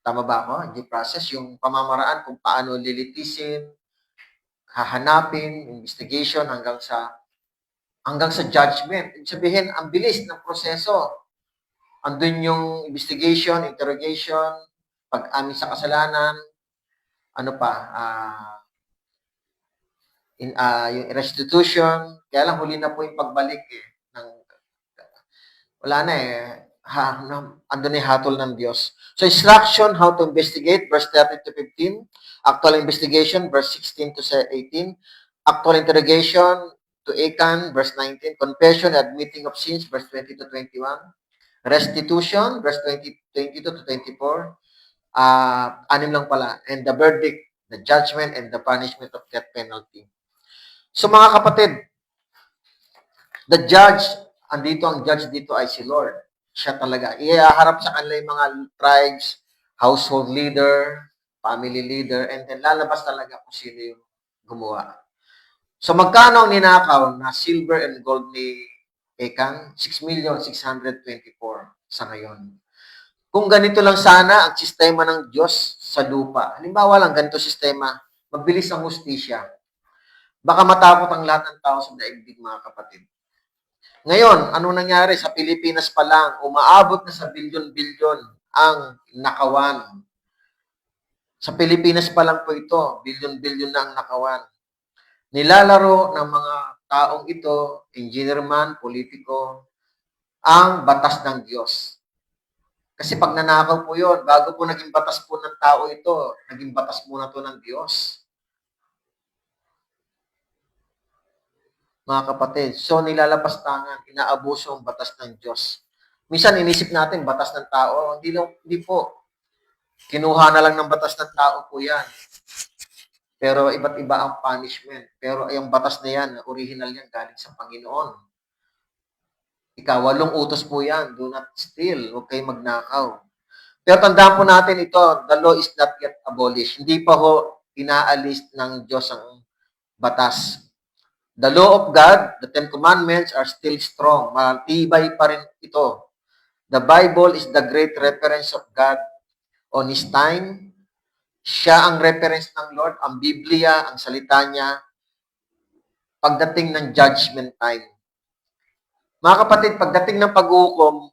Tama ba ako? Due process, yung pamamaraan kung paano lilitisin, hahanapin, investigation hanggang sa judgment. Ibig sabihin, ang bilis ng proseso. Andun yung investigation, interrogation, pag-amin sa kasalanan, ano pa, yung restitution, kaya lang huli na po yung pagbalik eh. Wala na eh. Andun na yung hatol ng Diyos. So, instruction, how to investigate, verse 30 to 15. Actual investigation, verse 16 to 18. Actual interrogation to Achan, verse 19. Confession, admitting of sins, verse 20 to 21. Restitution, verse 22 to 24. Anim lang pala. And the verdict, the judgment, and the punishment of death penalty. So, mga kapatid, the judge, andito ang judge dito ay si Lord. Siya talaga. Ihaharap sa kanila yung mga tribes, household leader, family leader, and then lalabas talaga kung sino yung gumawa. So magkano ang ninakaw na silver and gold ni Achan? 6,624 sa ngayon. Kung ganito lang sana ang sistema ng Diyos sa lupa, halimbawa lang ganito sistema, mabilis ang hustisya. Baka matakot ang lahat ng tao sa daigdig, mga kapatid. Ngayon, ano nangyari? Sa Pilipinas pa lang, umaabot na sa bilyon-bilyon ang nakawan. Sa Pilipinas pa lang po ito, bilyon-bilyon na ang nakawan. Nilalaro ng mga taong ito, engineer man, politiko, ang batas ng Diyos. Kasi pag nanakaw po yun, bago po naging batas po ng tao ito, naging batas muna to ng Diyos. Mga kapatid, so nilalapastangan, inaabuso ang batas ng Diyos. Minsan inisip natin, batas ng tao, hindi po. Kinuha na lang ng batas ng tao po yan. Pero iba't iba ang punishment. Pero yung batas na yan, original yan, galing sa Panginoon. Ika-8 utos po yan, do not steal, huwag kayo magnakaw. Pero tandaan po natin ito, the law is not yet abolished. Hindi pa ho inaalis ng Diyos ang batas. The law of God, the Ten Commandments are still strong. Matibay pa rin ito. The Bible is the great reference of God on His time. Siya ang reference ng Lord, ang Biblia, ang salita niya, pagdating ng judgment time. Mga kapatid, pagdating ng pag-uukom,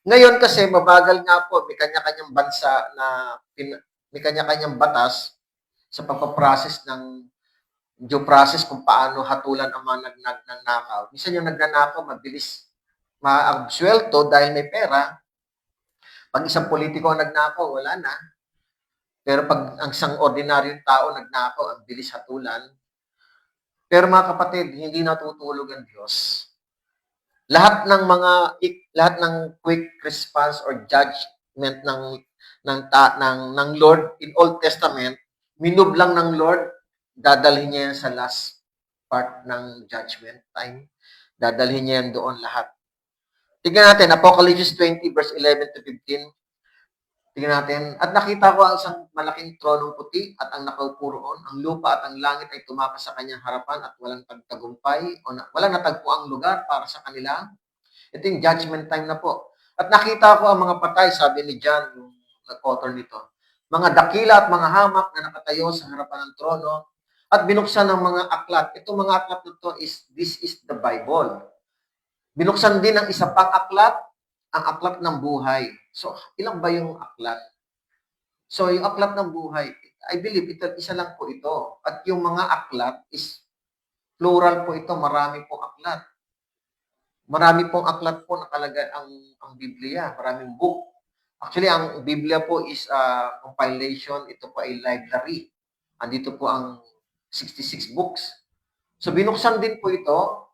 ngayon kasi mabagal nga po, may kanya-kanyang bansa na may kanya-kanyang batas sa pagpaprocess ng due process kung paano hatulan ang mga nagnakaw. Minsan yung nagnanakaw, mabilis maabsuelto dahil may pera. Pag isang politiko ang nagnakaw, wala na. Pero pag ang isang ordinaryong tao nagnakaw, ang bilis hatulan. Pero mga kapatid, hindi natutulog ang Diyos. lahat ng quick response or judgment ng Lord in Old Testament, minove lang ng Lord, dadalhin niya yan sa last part ng judgment time. Dadalhin niya yan doon lahat. Tingnan natin, Apocalypse 20 verse 11 to 15. Tingnan natin. At nakita ko ang isang malaking tronong puti at ang nakaupo roon. Ang lupa at ang langit ay tumakas sa kanyang harapan at walang tagtagumpay o walang natagpo ang lugar para sa kanila. Ito yung judgment time na po. At nakita ko ang mga patay, sabi ni John, yung nag-author nito. Mga dakila at mga hamak na nakatayo sa harapan ng trono at binuksan ng mga aklat. Itong mga aklat na to this is the Bible. Binuksan din ang isa pang aklat, ang aklat ng buhay. So, ilang ba yung aklat? So, yung aklat ng buhay, I believe isa lang po ito. At yung mga aklat is plural po ito, marami pong aklat. Marami pong aklat po nakalagay ang Biblia, maraming book. Actually, ang Biblia po is compilation, ito po ay library. Andito po ang 66 books. So, binuksan din po ito.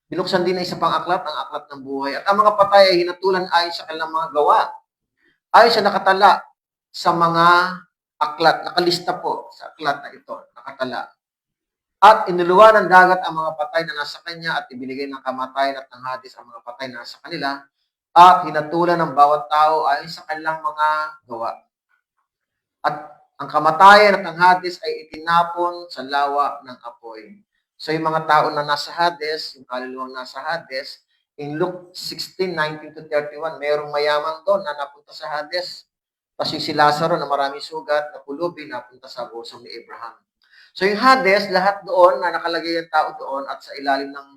Binuksan din ang isa pang aklat, ang aklat ng buhay. At ang mga patay ay hinatulan ayon sa kanilang mga gawa. Ayon sa nakatala sa mga aklat, nakalista po sa aklat na ito, nakatala. At inuluwa ng dagat ang mga patay na nasa kanya at ibinigay ng kamatayan at ng Hades ang mga patay na nasa kanila at hinatulan ng bawat tao ayon sa kanilang mga gawa. At ang kamatayan at ang Hades ay itinapon sa lawa ng apoy. So yung mga tao na nasa Hades, yung kaluluwang nasa Hades, in Luke 16:19 to 31, mayroong mayaman doon na napunta sa Hades. Tapos yung si Lazaro na maraming sugat, na pulubi, napunta sa bosom ni Abraham. So yung Hades, lahat doon na nakalagay ang tao doon at sa ilalim ng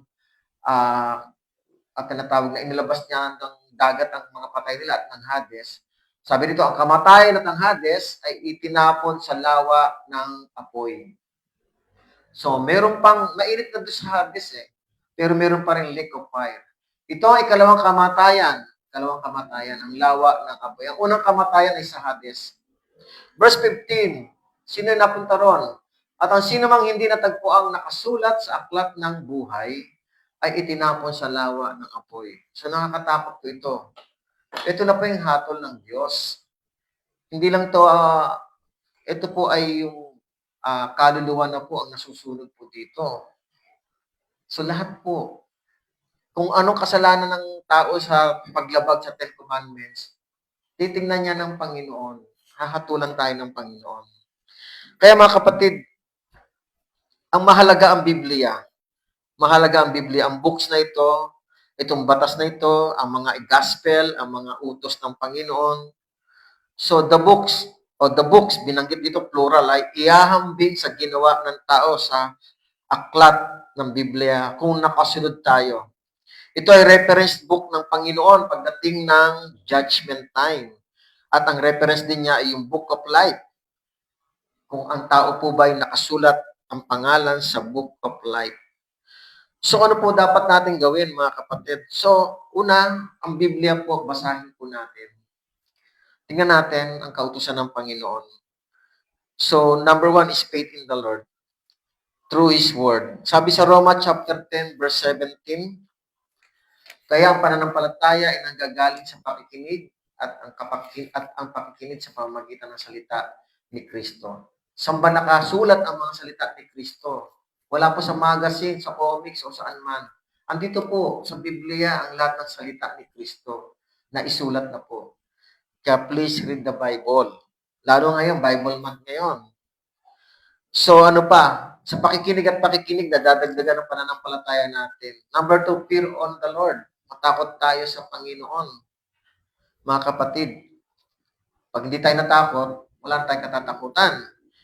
at tinatawag na inilabas niya ng dagat ang mga patay nila at ng Hades. Sabi dito, ang kamatayan at ang Hades ay itinapon sa lawa ng apoy. So, meron pang, mainit na doon sa Hades pero meron pa rin lake of fire. Ito ay ikalawang kamatayan, ang lawa ng apoy. Ang unang kamatayan ay sa Hades. Verse 15, sino napunta ron? At ang sino mang hindi natagpo ang nakasulat sa aklat ng buhay ay itinapon sa lawa ng apoy. So nakakatakot po ito. Ito na po yung hatol ng Diyos. Hindi lang to, ito po ay yung kaluluwa na po ang nasusunod po dito. So lahat po, kung anong kasalanan ng tao sa paglabag sa 10 Commandments, titingnan niya ng Panginoon. Hahatulan tayo ng Panginoon. Kaya mga kapatid, ang mahalaga ang Biblia. Mahalaga ang Biblia. Ang books na ito, itong batas na ito, ang mga gospel, ang mga utos ng Panginoon. So the books, binanggit dito plural, ay ihahambing sa ginawa ng tao sa aklat ng Biblia kung nakasunod tayo. Ito ay reference book ng Panginoon pagdating ng judgment time. At ang reference din niya ay yung Book of Life. Kung ang tao po ba ay nakasulat ang pangalan sa Book of Life. So ano po dapat natin gawin mga kapatid? So una, ang Biblia po, basahin po natin. Tingnan natin ang kautusan ng Panginoon. So number 1 is faith in the Lord through His Word. Sabi sa Roma chapter 10 verse 17, kaya ang pananampalataya ay nanggagaling sa pakikinig at ang pakikinig sa pamamagitan ng salita ni Kristo. Saan ba nakasulat ang mga salita ni Kristo? Wala po sa magazine, sa comics, o saan man. Andito po sa Biblia ang lahat ng salita ni Kristo na isulat na po. Kaya please read the Bible. Lalo ngayon, Bible month ngayon. So ano pa? Sa pakikinig at pakikinig, nadadagdagan ang pananampalataya natin. Number 2, fear on the Lord. Matakot tayo sa Panginoon. Mga kapatid, pag hindi tayo natakot, wala tayong katatakutan.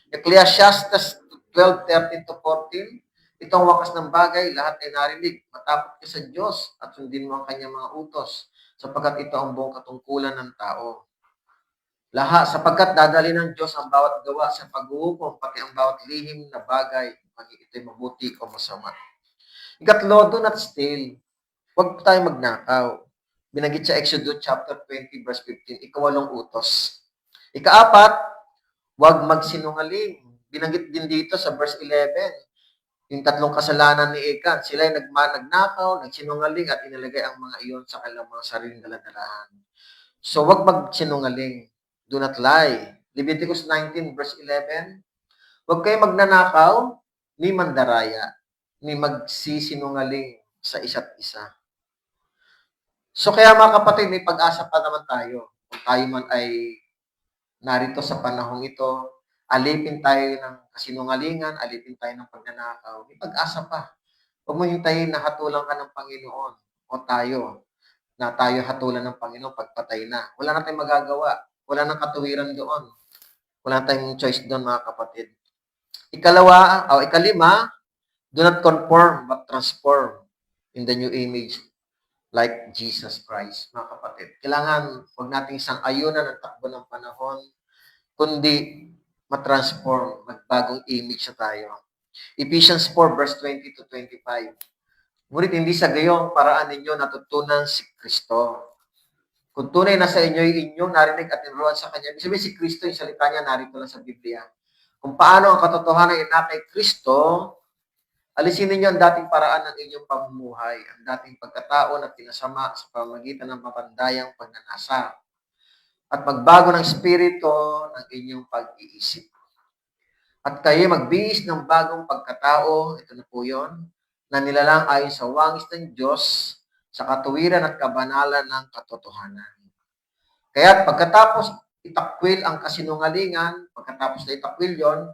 Ecclesiastes 12:13 to 14, itong wakas ng bagay, lahat ay narinig. Matakot ka sa Diyos at sundin mo ang kanyang mga utos, sapagkat ito ang buong katungkulan ng tao. Lahat, sapagkat dadali ng Diyos ang bawat gawa sa paghuhukom, pati ang bawat lihim na bagay, maging ito'y mabuti o masama. Ikatlo, do not steal. Huwag tayo magnakaw. Binanggit sa Exodus chapter 20 verse 15, ikawalong utos. Ikaapat, huwag magsinungaling. Binanggit din dito sa verse 11. Yung tatlong kasalanan ni Achan, sila ay nagnakaw, nagsinungaling at inilagay ang mga iyon sa kanilang mga sariling daladalahan. So, wag magsinungaling. Do not lie. Leviticus 19 verse 11, huwag kayo magnanakaw, ni mandaraya, ni magsisinungaling sa isa't isa. So, kaya mga kapatid, may pag-asa pa naman tayo. Kung tayo man ay narito sa panahong ito, alipin tayo ng kasinungalingan, alipin tayo ng pagnanakaw, may pag-asa pa. Huwag mo hintayin na hatulan ka ng Panginoon o tayo, na tayo hatulan ng Panginoon pagpatay na. Wala na tayong magagawa. Wala nang katuwiran doon. Wala tayong choice doon, mga kapatid. Ikalima, do not conform but transform in the new image like Jesus Christ, mga kapatid. Kailangan huwag nating isang ayunan ng takbo ng panahon, kundi matransform, magbagong image na tayo. Ephesians 4 verse 20 to 25. Ngunit hindi sa gayong paraan ninyo natutunan si Kristo. Kung tunay na sa inyo yung inyong narinig at niruan sa Kanya, ibig sabihin si Kristo, yung salita niya narito lang sa Biblia. Kung paano ang katotohanan ay na kay Kristo, alisin ninyo ang dating paraan ng inyong pamumuhay, ang dating pagkatao na pinasama sa pamamagitan ng mapandayang pagnanasa, at magbago ng spirito ng inyong pag-iisip. At kayo magbihis ng bagong pagkatao, ito na po yun, na nilalang ayon sa wangis ng Diyos, sa katuwiran at kabanalan ng katotohanan. Kaya pagkatapos itakwil ang kasinungalingan, pagkatapos na itakwil yon,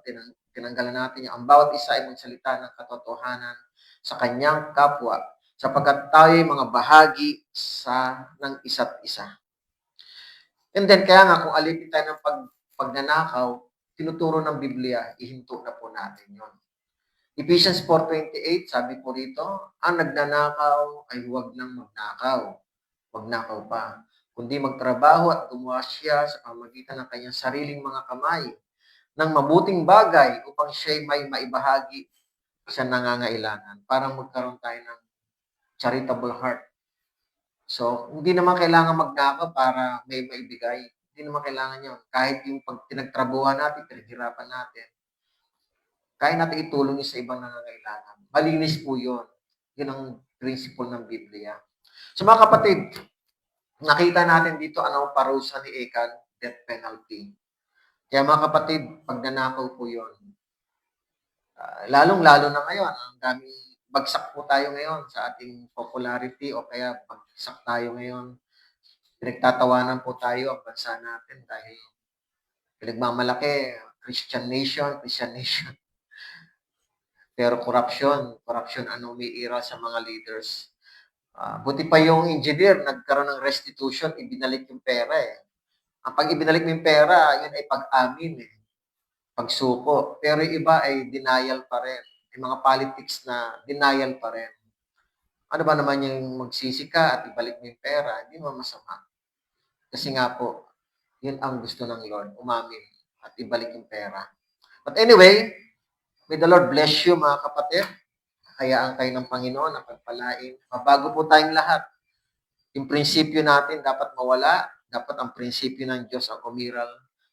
tinanggalan natin yung ang bawat isa ay magsalita ng katotohanan sa kanyang kapwa, sapagkat tayo ay mga bahagi ng isa't isa. And then, kaya nga, kung alipin tayo ng pagnanakaw, tinuturo ng Biblia, ihinto na po natin yon. Ephesians 4:28, sabi po rito, ang nagnanakaw ay huwag nang magnakaw. Huwag nakaw pa, kundi magtrabaho at gumawa siya sa pamamagitan ng kanyang sariling mga kamay ng mabuting bagay upang siya'y may maibahagi sa nangangailangan para magkaroon tayo ng charitable heart. So, hindi naman kailangan magnakaw para may maibigay. Hindi naman kailangan yun. Kahit yung pag pinagtrabuhan natin, pinaghirapan natin, kaya natin itulong yun sa ibang nangangailangan. Malinis po yun. Yun ang principle ng Biblia. So mga kapatid, nakita natin dito ano ang parusa ni Achan, death penalty. Kaya mga kapatid, pagnanakaw po yun. Lalong-lalo na ngayon, ang daming bagsak po tayo ngayon sa ating popularity o kaya bagsak tayo ngayon. Pinagtatawanan po tayo ang bansa natin dahil pinagmamalaki, Christian nation. Pero corruption ang umiira sa mga leaders. Buti pa yung engineer, nagkaroon ng restitution, ibinalik yung pera eh. Ang pag ibinalik mo yung pera, yun ay pag-amin eh. Pagsuko. Pero yung iba ay denial pa rin. Yung mga politics na denial pa rin. Ano ba naman yung magsisi ka at ibalik mo yung pera? Hindi mo masama. Kasi nga po, yun ang gusto ng Lord, umamin at ibalik yung pera. But anyway, may the Lord bless you mga kapatid. Hayaan kayo ng Panginoon na pagpalain. Mabago po tayong lahat. Yung prinsipyo natin dapat mawala. Dapat ang prinsipyo ng Diyos ang umiral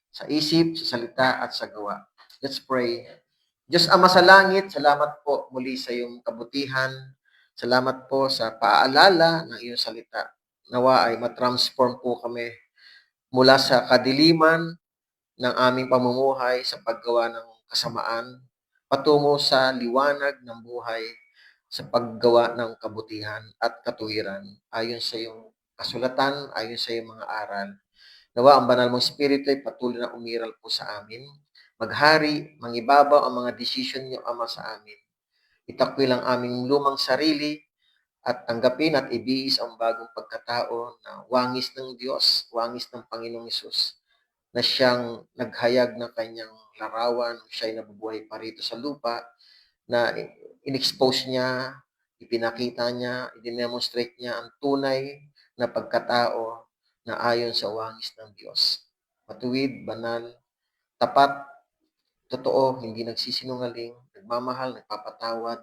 sa isip, sa salita, at sa gawa. Let's pray. Diyos Ama sa langit, salamat po muli sa iyong kabutihan. Salamat po sa paalala ng iyong salita. Nawa ay matransform po kami mula sa kadiliman ng aming pamumuhay sa paggawa ng kasamaan patungo sa liwanag ng buhay sa paggawa ng kabutihan at katuwiran ayon sa iyong kasulatan, ayon sa iyong mga aral. Nawa ang banal mong Espiritu ay patuloy na umiral po sa amin, maghari, mangibabaw ang mga desisyon niyo, Ama, sa amin. Itakwil ang aming lumang sarili at tanggapin at ibihis ang bagong pagkatao na wangis ng Diyos, wangis ng Panginoong Hesus, na siyang naghayag ng kanyang larawan, siya'y nabubuhay pa rito sa lupa, na in-expose niya, ipinakita niya, i-demonstrate niya ang tunay na pagkatao na ayon sa wangis ng Diyos. Matuwid, banal, tapat, totoo, hindi nagsisinungaling, nagmamahal, nagpapatawad.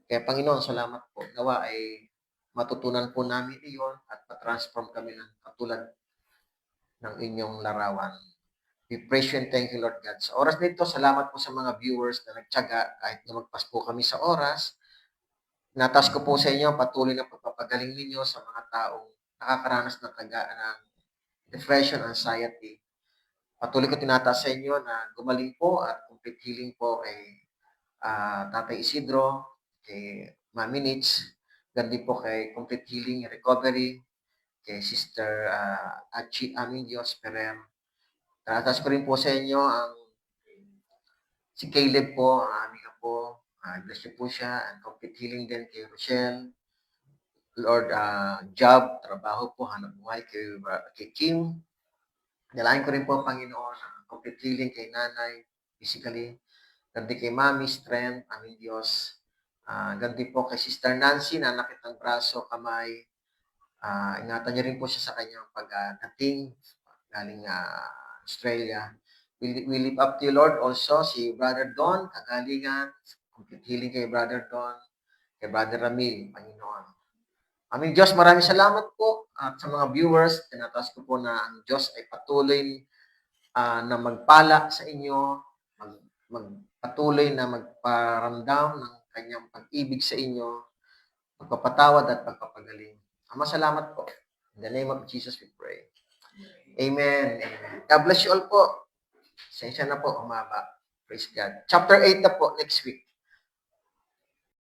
Kaya Panginoon, salamat po. Nawa ay matutunan po namin iyon at matransform kami ng katulad ng inyong larawan. We praise you and thank you, Lord God. Sa oras nito, salamat po sa mga viewers na nagtiyaga kahit lumagpas po kami sa oras. Natas ko po sa inyo patuloy na pagpapagaling ninyo sa mga taong nakakaranas ng depression, anxiety. Patuloy ko tinataas sa inyo na gumaling po at complete healing po kay Tatay Isidro, kay Mami Nitz, gandi po kay complete healing, recovery, kay Sister Achi Aming Diyos Perem. Tinataas ko rin po sa inyo ang si Caleb po, ang aming apo. Bless niyo po siya and complete healing din kay Rochelle. Lord, job, trabaho po, hanap buhay kay Kim. Dalain ko rin po, Panginoon, complete healing kay nanay, physically. Ganti kay mami, strength, aming Diyos. Ganti po kay Sister Nancy, nanakit ng braso, kamay. Ingatan niyo rin po siya sa kanyang pagdating galing Australia. We lift up to you, Lord, also si Brother Don, kagalingan, complete healing kay Brother Don, kay Brother Ramil, Panginoon. Aming Diyos, maraming salamat po at sa mga viewers, tinataas ko po na ang Diyos ay patuloy na magpala sa inyo, magpatuloy na magparamdam ng kanyang pag-ibig sa inyo, pagpapatawad at pagpapagaling. Ama, salamat po. In the name of Jesus we pray. Amen. Amen. God bless you all po. Sensya na po, umaba. Praise God. Chapter 8 na po next week.